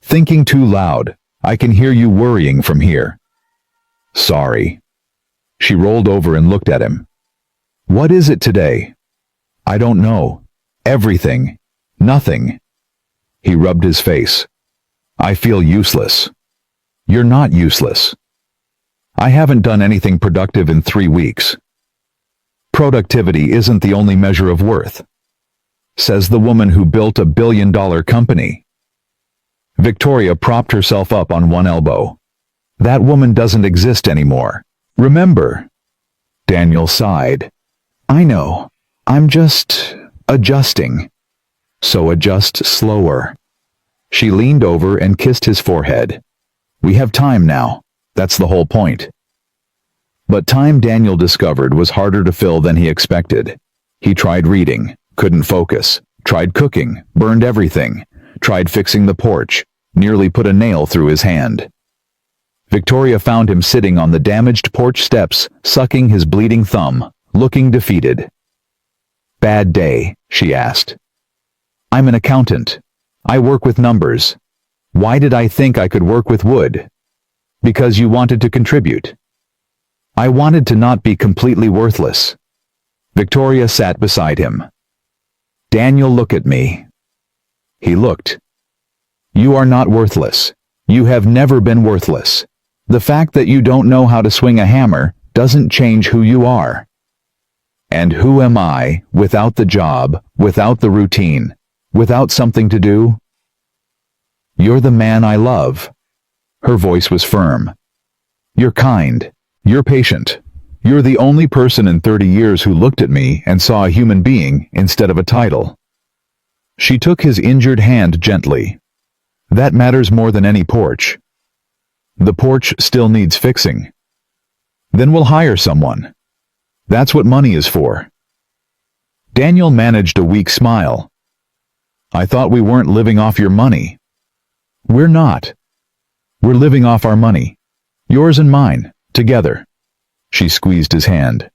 "Thinking too loud. I can hear you worrying from here." "Sorry." She rolled over and looked at him. "What is it today?" "I don't know. Everything. Nothing." He rubbed his face. "I feel useless." "You're not useless." "I haven't done anything productive in 3 weeks." "Productivity isn't the only measure of worth," says the woman who built a billion-dollar company. Victoria propped herself up on one elbow. "That woman doesn't exist anymore. Remember?" Daniel sighed. "I know. I'm just adjusting." "So adjust slower." She leaned over and kissed his forehead. "We have time now. That's the whole point." But time, Daniel discovered, was harder to fill than he expected. He tried reading, couldn't focus, tried cooking, burned everything, tried fixing the porch, nearly put a nail through his hand. Victoria found him sitting on the damaged porch steps, sucking his bleeding thumb, looking defeated. "Bad day?" she asked. "I'm an accountant. I work with numbers. Why did I think I could work with wood?" "Because you wanted to contribute." "I wanted to not be completely worthless." Victoria sat beside him. "Daniel, look at me." He looked. "You are not worthless. You have never been worthless. The fact that you don't know how to swing a hammer doesn't change who you are." "And who am I, without the job, without the routine, without something to do?" "You're the man I love." Her voice was firm. "You're kind. You're patient. You're the only person in 30 years who looked at me and saw a human being instead of a title." She took his injured hand gently. "That matters more than any porch." "The porch still needs fixing." "Then we'll hire someone. That's what money is for." Daniel managed a weak smile. "I thought we weren't living off your money." "We're not. We're living off our money. Yours and mine, together." She squeezed his hand.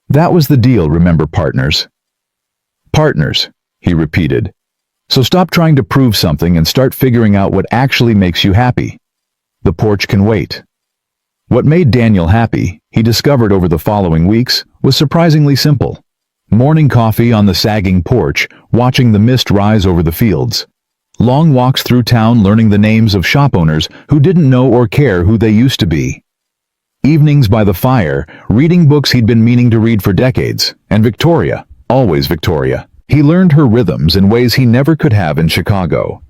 "That was the deal, remember, partners?" "Partners," he repeated. "So stop trying to prove something and start figuring out what actually makes you happy. The porch can wait." What made Daniel happy, he discovered over the following weeks, was surprisingly simple. Morning coffee on the sagging porch, watching the mist rise over the fields. Long walks through town learning the names of shop owners who didn't know or care who they used to be. Evenings by the fire, reading books he'd been meaning to read for decades. And Victoria, always Victoria. He learned her rhythms in ways he never could have in Chicago.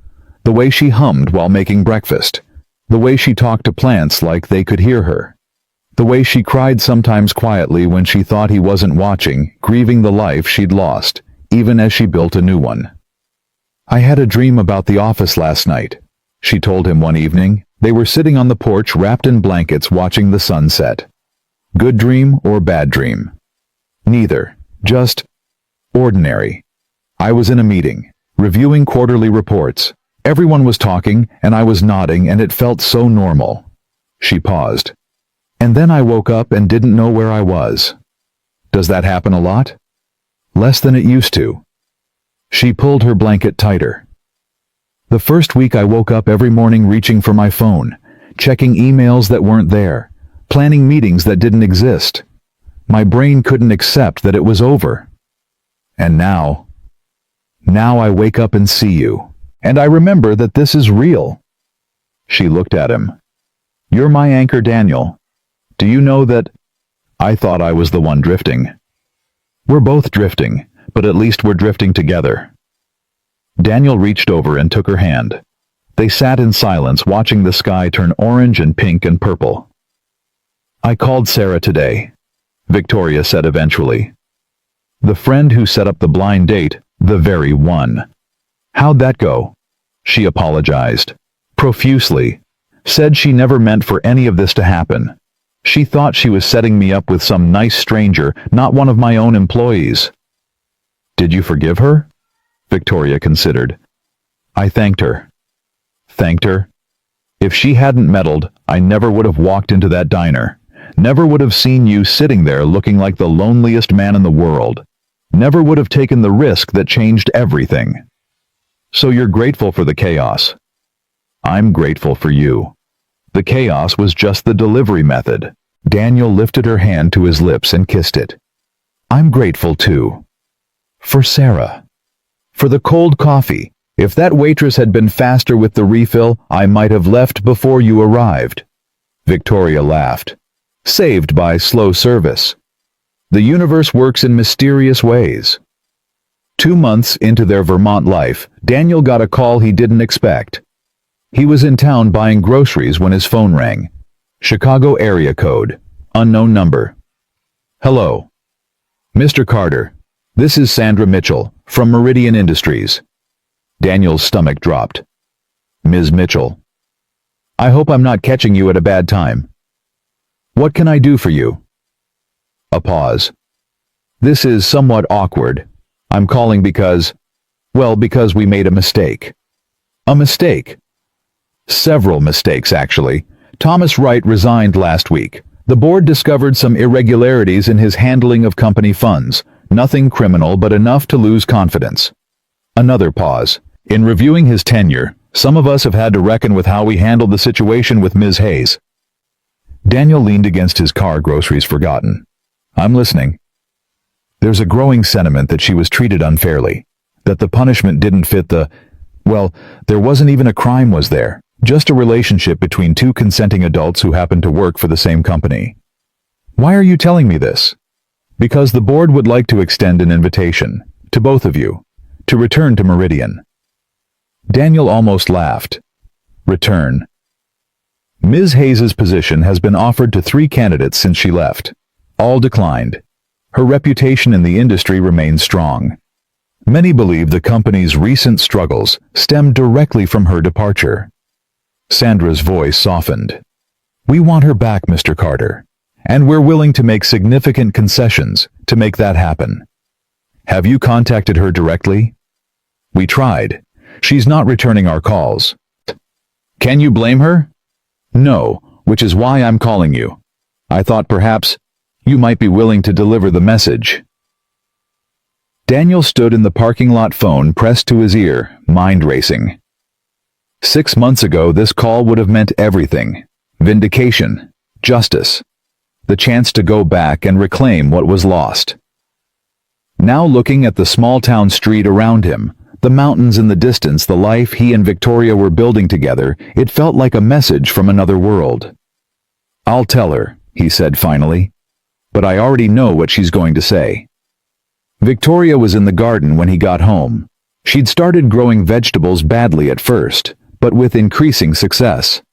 The way she hummed while making breakfast. The way she talked to plants like they could hear her. The way she cried sometimes quietly when she thought he wasn't watching, grieving the life she'd lost, even as she built a new one. "I had a dream about the office last night," she told him one evening. They were sitting on the porch wrapped in blankets watching the sun set. Good dream or bad dream? Neither. Just ordinary. I was in a meeting, reviewing quarterly reports. Everyone was talking, and I was nodding, and it felt so normal. She paused. And then I woke up and didn't know where I was. Does that happen a lot? Less than it used to. She pulled her blanket tighter. The first week I woke up every morning reaching for my phone, checking emails that weren't there, planning meetings that didn't exist. My brain couldn't accept that it was over. And now I wake up and see you, and I remember that this is real. She looked at him. You're my anchor, Daniel. Do you know that I thought I was the one drifting? We're both drifting, but at least we're drifting together. Daniel reached over and took her hand. They sat in silence, watching the sky turn orange and pink and purple. I called Sarah today, Victoria said eventually. The friend who set up the blind date, the very one. How'd that go? She apologized. Profusely. Said she never meant for any of this to happen. She thought she was setting me up with some nice stranger, not one of my own employees. Did you forgive her? Victoria considered. I thanked her. Thanked her? If she hadn't meddled, I never would have walked into that diner. Never would have seen you sitting there looking like the loneliest man in the world. Never would have taken the risk that changed everything. So you're grateful for the chaos. I'm grateful for you. The chaos was just the delivery method. Daniel lifted her hand to his lips and kissed it. I'm grateful too. For Sarah. For the cold coffee. If that waitress had been faster with the refill, I might have left before you arrived. Victoria laughed. Saved by slow service. The universe works in mysterious ways. 2 months into their Vermont life, Daniel got a call he didn't expect. He was in town buying groceries when his phone rang. Chicago area code. Unknown number. Hello. Mr. Carter. This is Sandra Mitchell, from Meridian Industries. Daniel's stomach dropped. Ms. Mitchell. I hope I'm not catching you at a bad time. What can I do for you? A pause. This is somewhat awkward. I'm calling because we made a mistake. A mistake? Several mistakes, actually. Thomas Wright resigned last week. The board discovered some irregularities in his handling of company funds. Nothing criminal, but enough to lose confidence. Another pause. In reviewing his tenure, some of us have had to reckon with how we handled the situation with Ms. Hayes. Daniel leaned against his car, groceries forgotten. I'm listening. There's a growing sentiment that she was treated unfairly. That the punishment didn't fit there wasn't even a crime, was there? Just a relationship between two consenting adults who happened to work for the same company. Why are you telling me this? Because the board would like to extend an invitation, to both of you, to return to Meridian. Daniel almost laughed. Return. Ms. Hayes's position has been offered to 3 candidates since she left. All declined. Her reputation in the industry remains strong. Many believe the company's recent struggles stemmed directly from her departure. Sandra's voice softened. We want her back, Mr. Carter, and we're willing to make significant concessions to make that happen. Have you contacted her directly? We tried. She's not returning our calls. Can you blame her? No, which is why I'm calling you. I thought perhaps you might be willing to deliver the message. Daniel stood in the parking lot, phone pressed to his ear, mind racing. 6 months ago, this call would have meant everything. Vindication, justice, the chance to go back and reclaim what was lost. Now looking at the small-town street around him, the mountains in the distance, the life he and Victoria were building together, it felt like a message from another world. "I'll tell her," he said finally. "But I already know what she's going to say." Victoria was in the garden when he got home. She'd started growing vegetables badly at first, but with increasing success.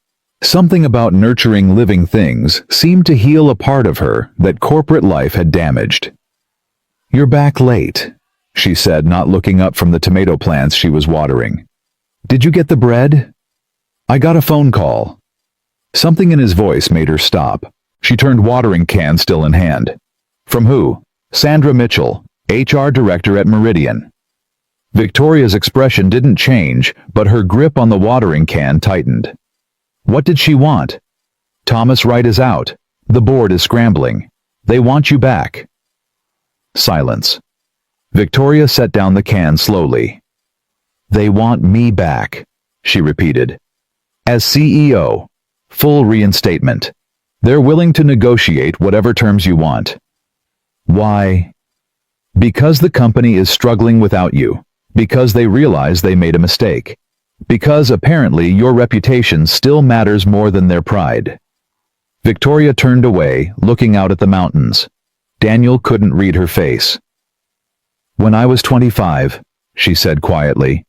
Something about nurturing living things seemed to heal a part of her that corporate life had damaged. "You're back late," she said, not looking up from the tomato plants she was watering. "Did you get the bread?" "I got a phone call." Something in his voice made her stop. She turned, watering can still in hand. "From who?" "Sandra Mitchell, HR director at Meridian." Victoria's expression didn't change, but her grip on the watering can tightened. "What did she want?" "Thomas Wright is out. The board is scrambling. They want you back." Silence. Victoria set down the can slowly. "They want me back," she repeated. "As CEO. Full reinstatement. They're willing to negotiate whatever terms you want." "Why?" "Because the company is struggling without you. Because they realize they made a mistake. Because apparently your reputation still matters more than their pride." Victoria turned away, looking out at the mountains. Daniel couldn't read her face. "When I was 25, she said quietly,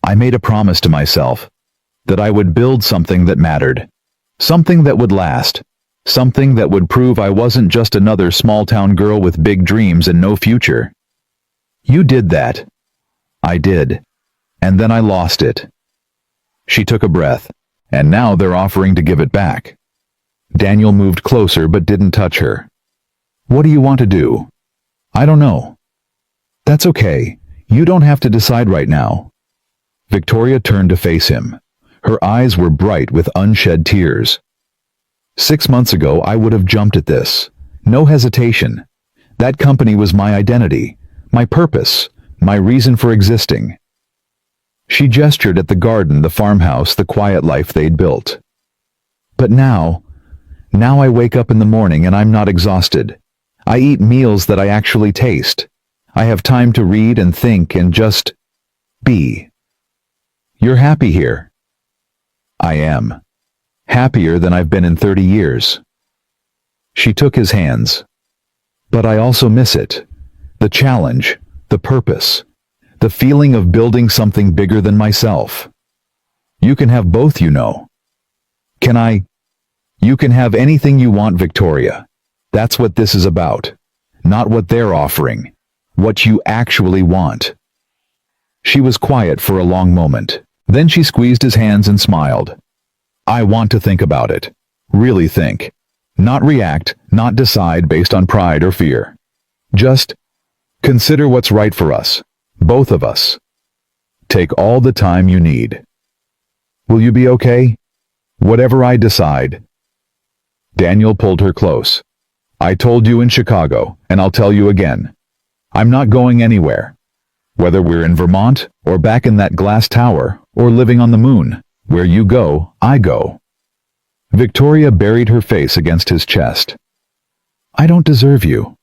"I made a promise to myself that I would build something that mattered, something that would last, something that would prove I wasn't just another small-town girl with big dreams and no future. You did that. I did. And then I lost it." She took a breath, "And now they're offering to give it back." Daniel moved closer but didn't touch her. "What do you want to do?" "I don't know." "That's okay. You don't have to decide right now." Victoria turned to face him. Her eyes were bright with unshed tears. 6 months ago I would have jumped at this. No hesitation. That company was my identity, my purpose, my reason for existing. She gestured at the garden, the farmhouse, the quiet life they'd built. "But now I wake up in the morning and I'm not exhausted. I eat meals that I actually taste. I have time to read and think and just be." "You're happy here." "I am. Happier than I've been in 30 years. She took his hands. "But I also miss it. The challenge, the purpose, the feeling of building something bigger than myself. You can have both, you know." "Can I?" "You can have anything you want, Victoria. That's what this is about. Not what they're offering. What you actually want." She was quiet for a long moment. Then she squeezed his hands and smiled. "I want to think about it. Really think. Not react, not decide based on pride or fear. Just consider what's right for us, both of us. Take all the time you need. Will you be okay? Whatever I decide." Daniel pulled her close. "I told you in Chicago, and I'll tell you again. I'm not going anywhere. Whether we're in Vermont, or back in that glass tower, or living on the moon, where you go, I go." Victoria buried her face against his chest. "I don't deserve you."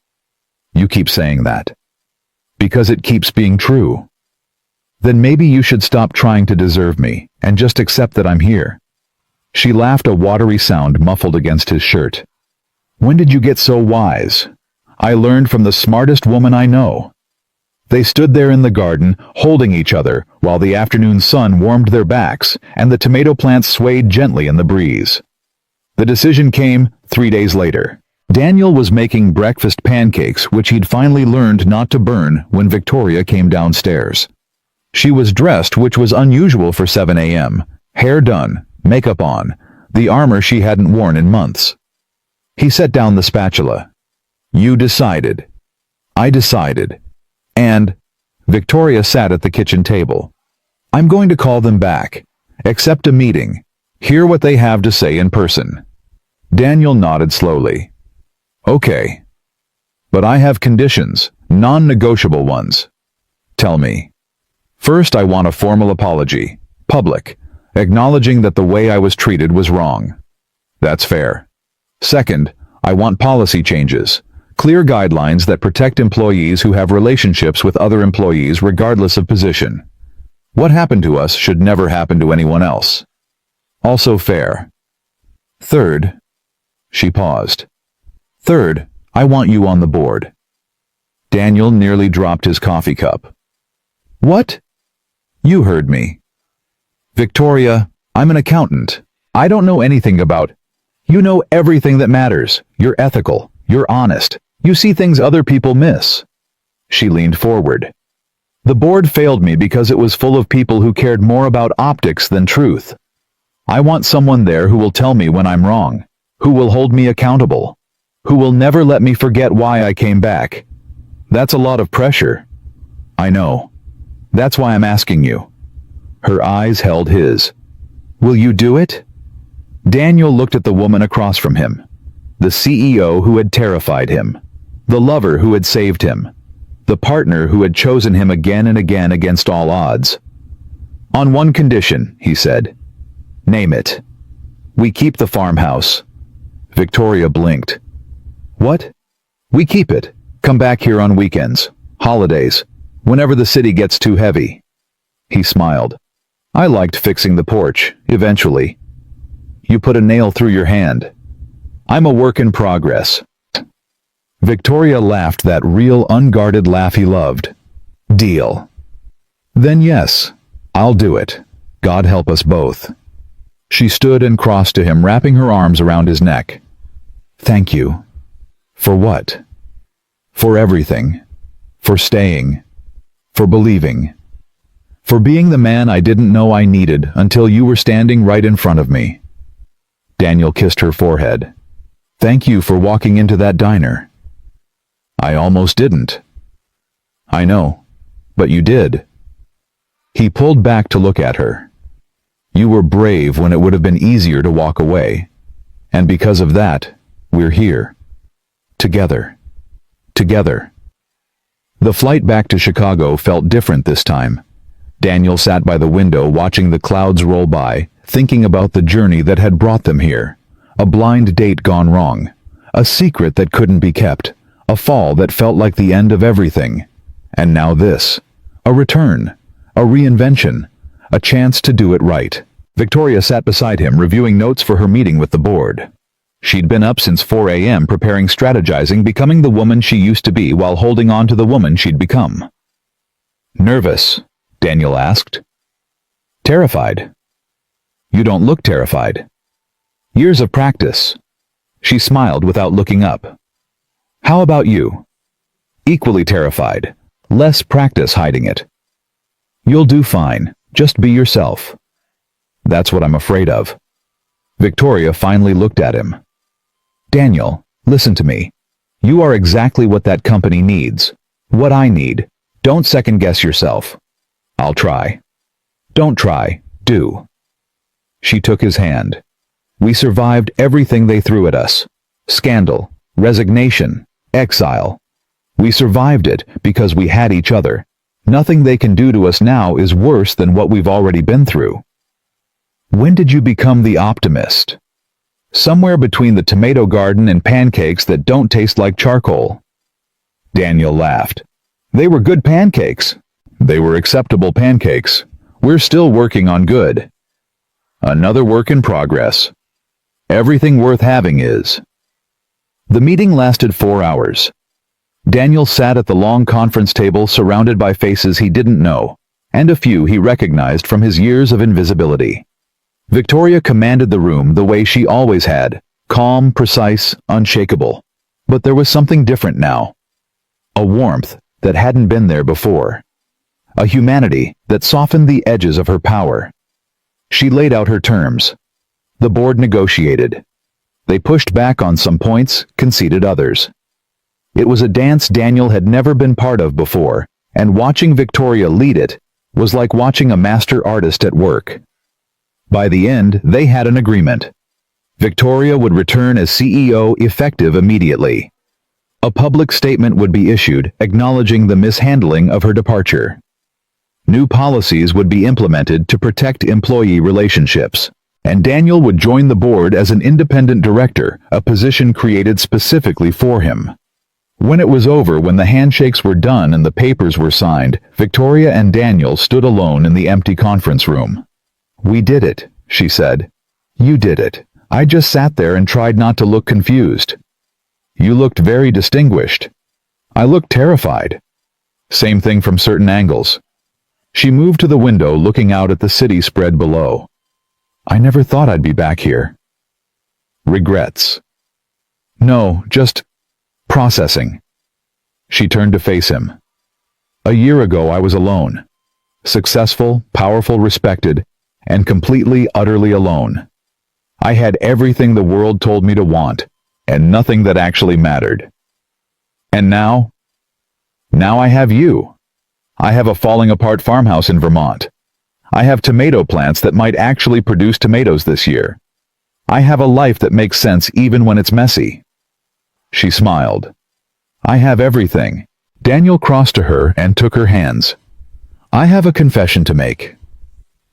"You keep saying that." "Because it keeps being true." "Then maybe you should stop trying to deserve me, and just accept that I'm here." She laughed, a watery sound muffled against his shirt. "When did you get so wise?" "I learned from the smartest woman I know." They stood there in the garden, holding each other, while the afternoon sun warmed their backs, and the tomato plants swayed gently in the breeze. The decision came 3 days later. Daniel was making breakfast pancakes, which he'd finally learned not to burn, when Victoria came downstairs. She was dressed, which was unusual for 7 a.m., hair done, makeup on, the armor she hadn't worn in months. He set down the spatula. "You decided." "I decided. And..." Victoria sat at the kitchen table. "I'm going to call them back. Accept a meeting. Hear what they have to say in person." Daniel nodded slowly. "Okay. But I have conditions, non-negotiable ones." "Tell me." "First, I want a formal apology, public, acknowledging that the way I was treated was wrong." "That's fair." "Second, I want policy changes, Clear guidelines that protect employees who have relationships with other employees regardless of position. What happened to us should never happen to anyone else. Also fair. Third, she paused. Third, I want you on the board. Daniel nearly dropped his coffee cup. What? You heard me. Victoria, I'm an accountant. I don't know anything about. You know everything that matters. You're ethical. You're honest. You see things other people miss. She leaned forward. The board failed me because it was full of people who cared more about optics than truth. I want someone there who will tell me when I'm wrong, who will hold me accountable, who will never let me forget why I came back. That's a lot of pressure. I know. That's why I'm asking you. Her eyes held his. Will you do it? Daniel looked at the woman across from him. The CEO who had terrified him. The lover who had saved him. The partner who had chosen him again and again against all odds. On one condition, he said. Name it. We keep the farmhouse. Victoria blinked. What? We keep it. Come back here on weekends, holidays, whenever the city gets too heavy. He smiled. I liked fixing the porch, eventually. You put a nail through your hand. I'm a work in progress. Victoria laughed that real unguarded laugh he loved. Deal. Then yes, I'll do it. God help us both. She stood and crossed to him, wrapping her arms around his neck. Thank you. For what? For everything. For staying. For believing. For being the man I didn't know I needed until you were standing right in front of me. Daniel kissed her forehead. Thank you for walking into that diner. I almost didn't. I know, but you did. He pulled back to look at her. You were brave when it would have been easier to walk away. And because of that, we're here. Together. Together. The flight back to Chicago felt different this time. Daniel sat by the window watching the clouds roll by, thinking about the journey that had brought them here. A blind date gone wrong. A secret that couldn't be kept. A fall that felt like the end of everything. And now this. A return. A reinvention. A chance to do it right. Victoria sat beside him, reviewing notes for her meeting with the board. She'd been up since 4 a.m. preparing, strategizing, becoming the woman she used to be while holding on to the woman she'd become. Nervous? Daniel asked. Terrified? You don't look terrified. Years of practice. She smiled without looking up. How about you? Equally terrified. Less practice hiding it. You'll do fine. Just be yourself. That's what I'm afraid of. Victoria finally looked at him. Daniel, listen to me. You are exactly what that company needs. What I need. Don't second guess yourself. I'll try. Don't try. Do. She took his hand. We survived everything they threw at us. Scandal, resignation, exile. We survived it because we had each other. Nothing they can do to us now is worse than what we've already been through. When did you become the optimist? Somewhere between the tomato garden and pancakes that don't taste like charcoal. Daniel laughed. They were good pancakes. They were acceptable pancakes. We're still working on good. Another work in progress. Everything worth having is. The meeting lasted 4 hours. Daniel sat at the long conference table surrounded by faces he didn't know, and a few he recognized from his years of invisibility. Victoria commanded the room the way she always had, calm, precise, unshakable. But there was something different now. A warmth that hadn't been there before. A humanity that softened the edges of her power. She laid out her terms. The board negotiated. They pushed back on some points, conceded others. It was a dance Daniel had never been part of before, and watching Victoria lead it was like watching a master artist at work. By the end, they had an agreement. Victoria would return as CEO effective immediately. A public statement would be issued acknowledging the mishandling of her departure. New policies would be implemented to protect employee relationships, and Daniel would join the board as an independent director, a position created specifically for him. When it was over, when the handshakes were done and the papers were signed, Victoria and Daniel stood alone in the empty conference room. "We did it," she said. "You did it. I just sat there and tried not to look confused. You looked very distinguished. I looked terrified. Same thing from certain angles." She moved to the window, looking out at the city spread below. "I never thought I'd be back here." "Regrets?" "No, just processing." She turned to face him. "A year ago I was alone. Successful, powerful, respected, and completely, utterly alone. I had everything the world told me to want, and nothing that actually mattered. And now? Now I have you. I have a falling apart farmhouse in Vermont. I have tomato plants that might actually produce tomatoes this year. I have a life that makes sense even when it's messy." She smiled. "I have everything." Daniel crossed to her and took her hands. "I have a confession to make."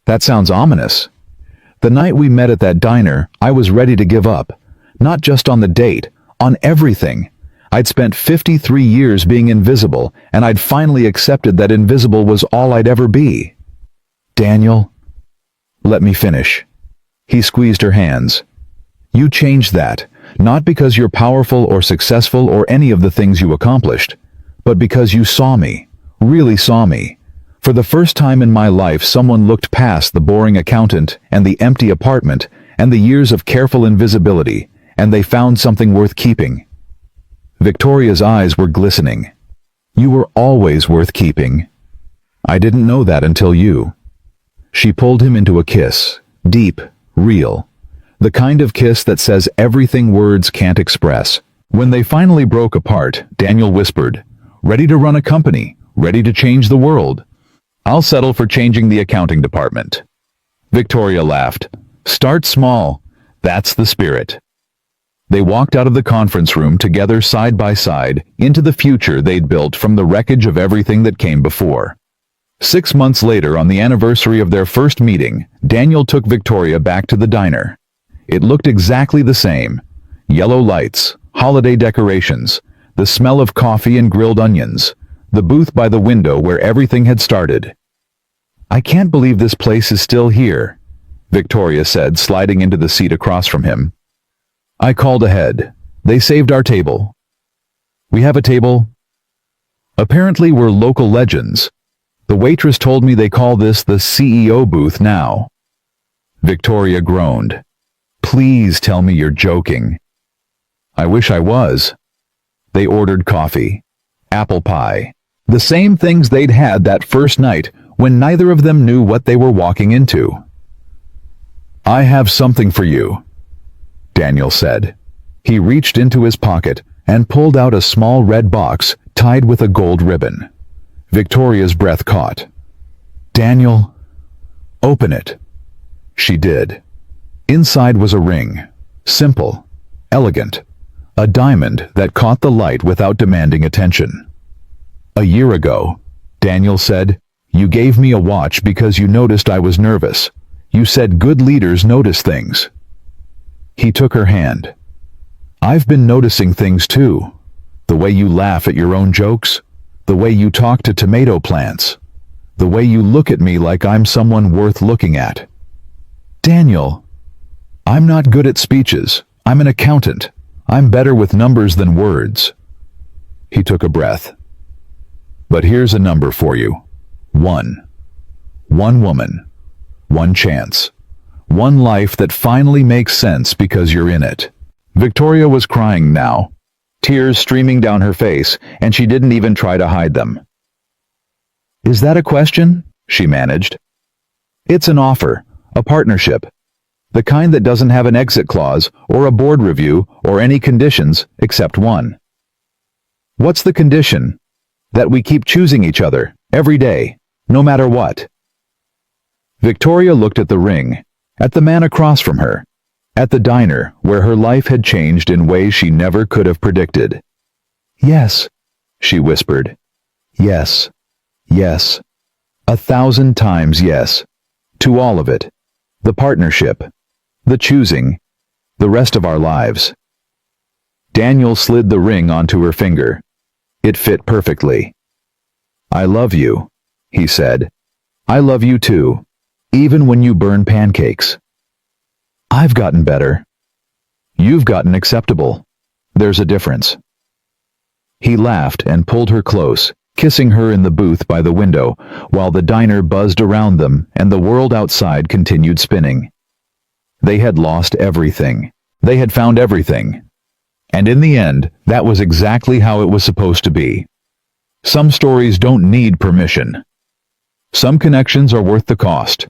"That sounds ominous." "The night we met at that diner, I was ready to give up. Not just on the date, on everything. I'd spent 53 years being invisible, and I'd finally accepted that invisible was all I'd ever be." "Daniel, let me finish." He squeezed her hands. "You changed that, not because you're powerful or successful or any of the things you accomplished, but because you saw me, really saw me. For the first time in my life, someone looked past the boring accountant and the empty apartment and the years of careful invisibility, and they found something worth keeping." Victoria's eyes were glistening. "You were always worth keeping." "I didn't know that until you." She pulled him into a kiss, deep, real. The kind of kiss that says everything words can't express. When they finally broke apart, Daniel whispered, "Ready to run a company, ready to change the world. I'll settle for changing the accounting department." Victoria laughed. "Start small. That's the spirit." They walked out of the conference room together, side by side, into the future they'd built from the wreckage of everything that came before. 6 months later, on the anniversary of their first meeting, Daniel took Victoria back to the diner. It looked exactly the same. Yellow lights, holiday decorations, the smell of coffee and grilled onions, the booth by the window where everything had started. "I can't believe this place is still here," Victoria said, sliding into the seat across from him. "I called ahead. They saved our table." "We have a table?" "Apparently we're local legends. The waitress told me they call this the CEO booth now." Victoria groaned. "Please tell me you're joking." "I wish I was." They ordered coffee, apple pie, the same things they'd had that first night when neither of them knew what they were walking into. "I have something for you," Daniel said. He reached into his pocket and pulled out a small red box tied with a gold ribbon. Victoria's breath caught. "Daniel, open it." She did. Inside was a ring. Simple, elegant. A diamond that caught the light without demanding attention. "A year ago," Daniel said, "you gave me a watch because you noticed I was nervous. You said good leaders notice things." He took her hand. "I've been noticing things too. The way you laugh at your own jokes. The way you talk to tomato plants. The way you look at me like I'm someone worth looking at." "Daniel, I'm not good at speeches. I'm an accountant. I'm better with numbers than words." He took a breath. "But here's a number for you. 1. One woman. One chance. One life that finally makes sense because you're in it." Victoria was crying now, tears streaming down her face, and she didn't even try to hide them. "Is that a question?" she managed. "It's an offer, a partnership. The kind that doesn't have an exit clause or a board review or any conditions except one." "What's the condition?" "That we keep choosing each other, every day, no matter what." Victoria looked at the ring, at the man across from her, at the diner where her life had changed in ways she never could have predicted. "Yes," she whispered. "Yes, yes. 1,000 times yes. To all of it. The partnership. The choosing. The rest of our lives." Daniel slid the ring onto her finger, It fit perfectly. I love you, he said. I love you too, even when you burn pancakes. I've gotten better. You've gotten acceptable. There's a difference. He laughed and pulled her close, kissing her in the booth by the window, while the diner buzzed around them and the world outside continued spinning. They had lost everything. They had found everything. And in the end, that was exactly how it was supposed to be. Some stories don't need permission. Some connections are worth the cost.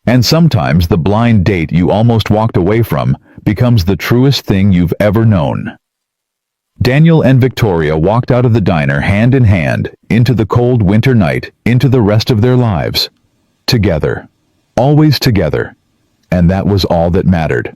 And sometimes the blind date you almost walked away from becomes the truest thing you've ever known. Daniel and Victoria walked out of the diner hand in hand, into the cold winter night, into the rest of their lives. Together. Always together. And that was all that mattered.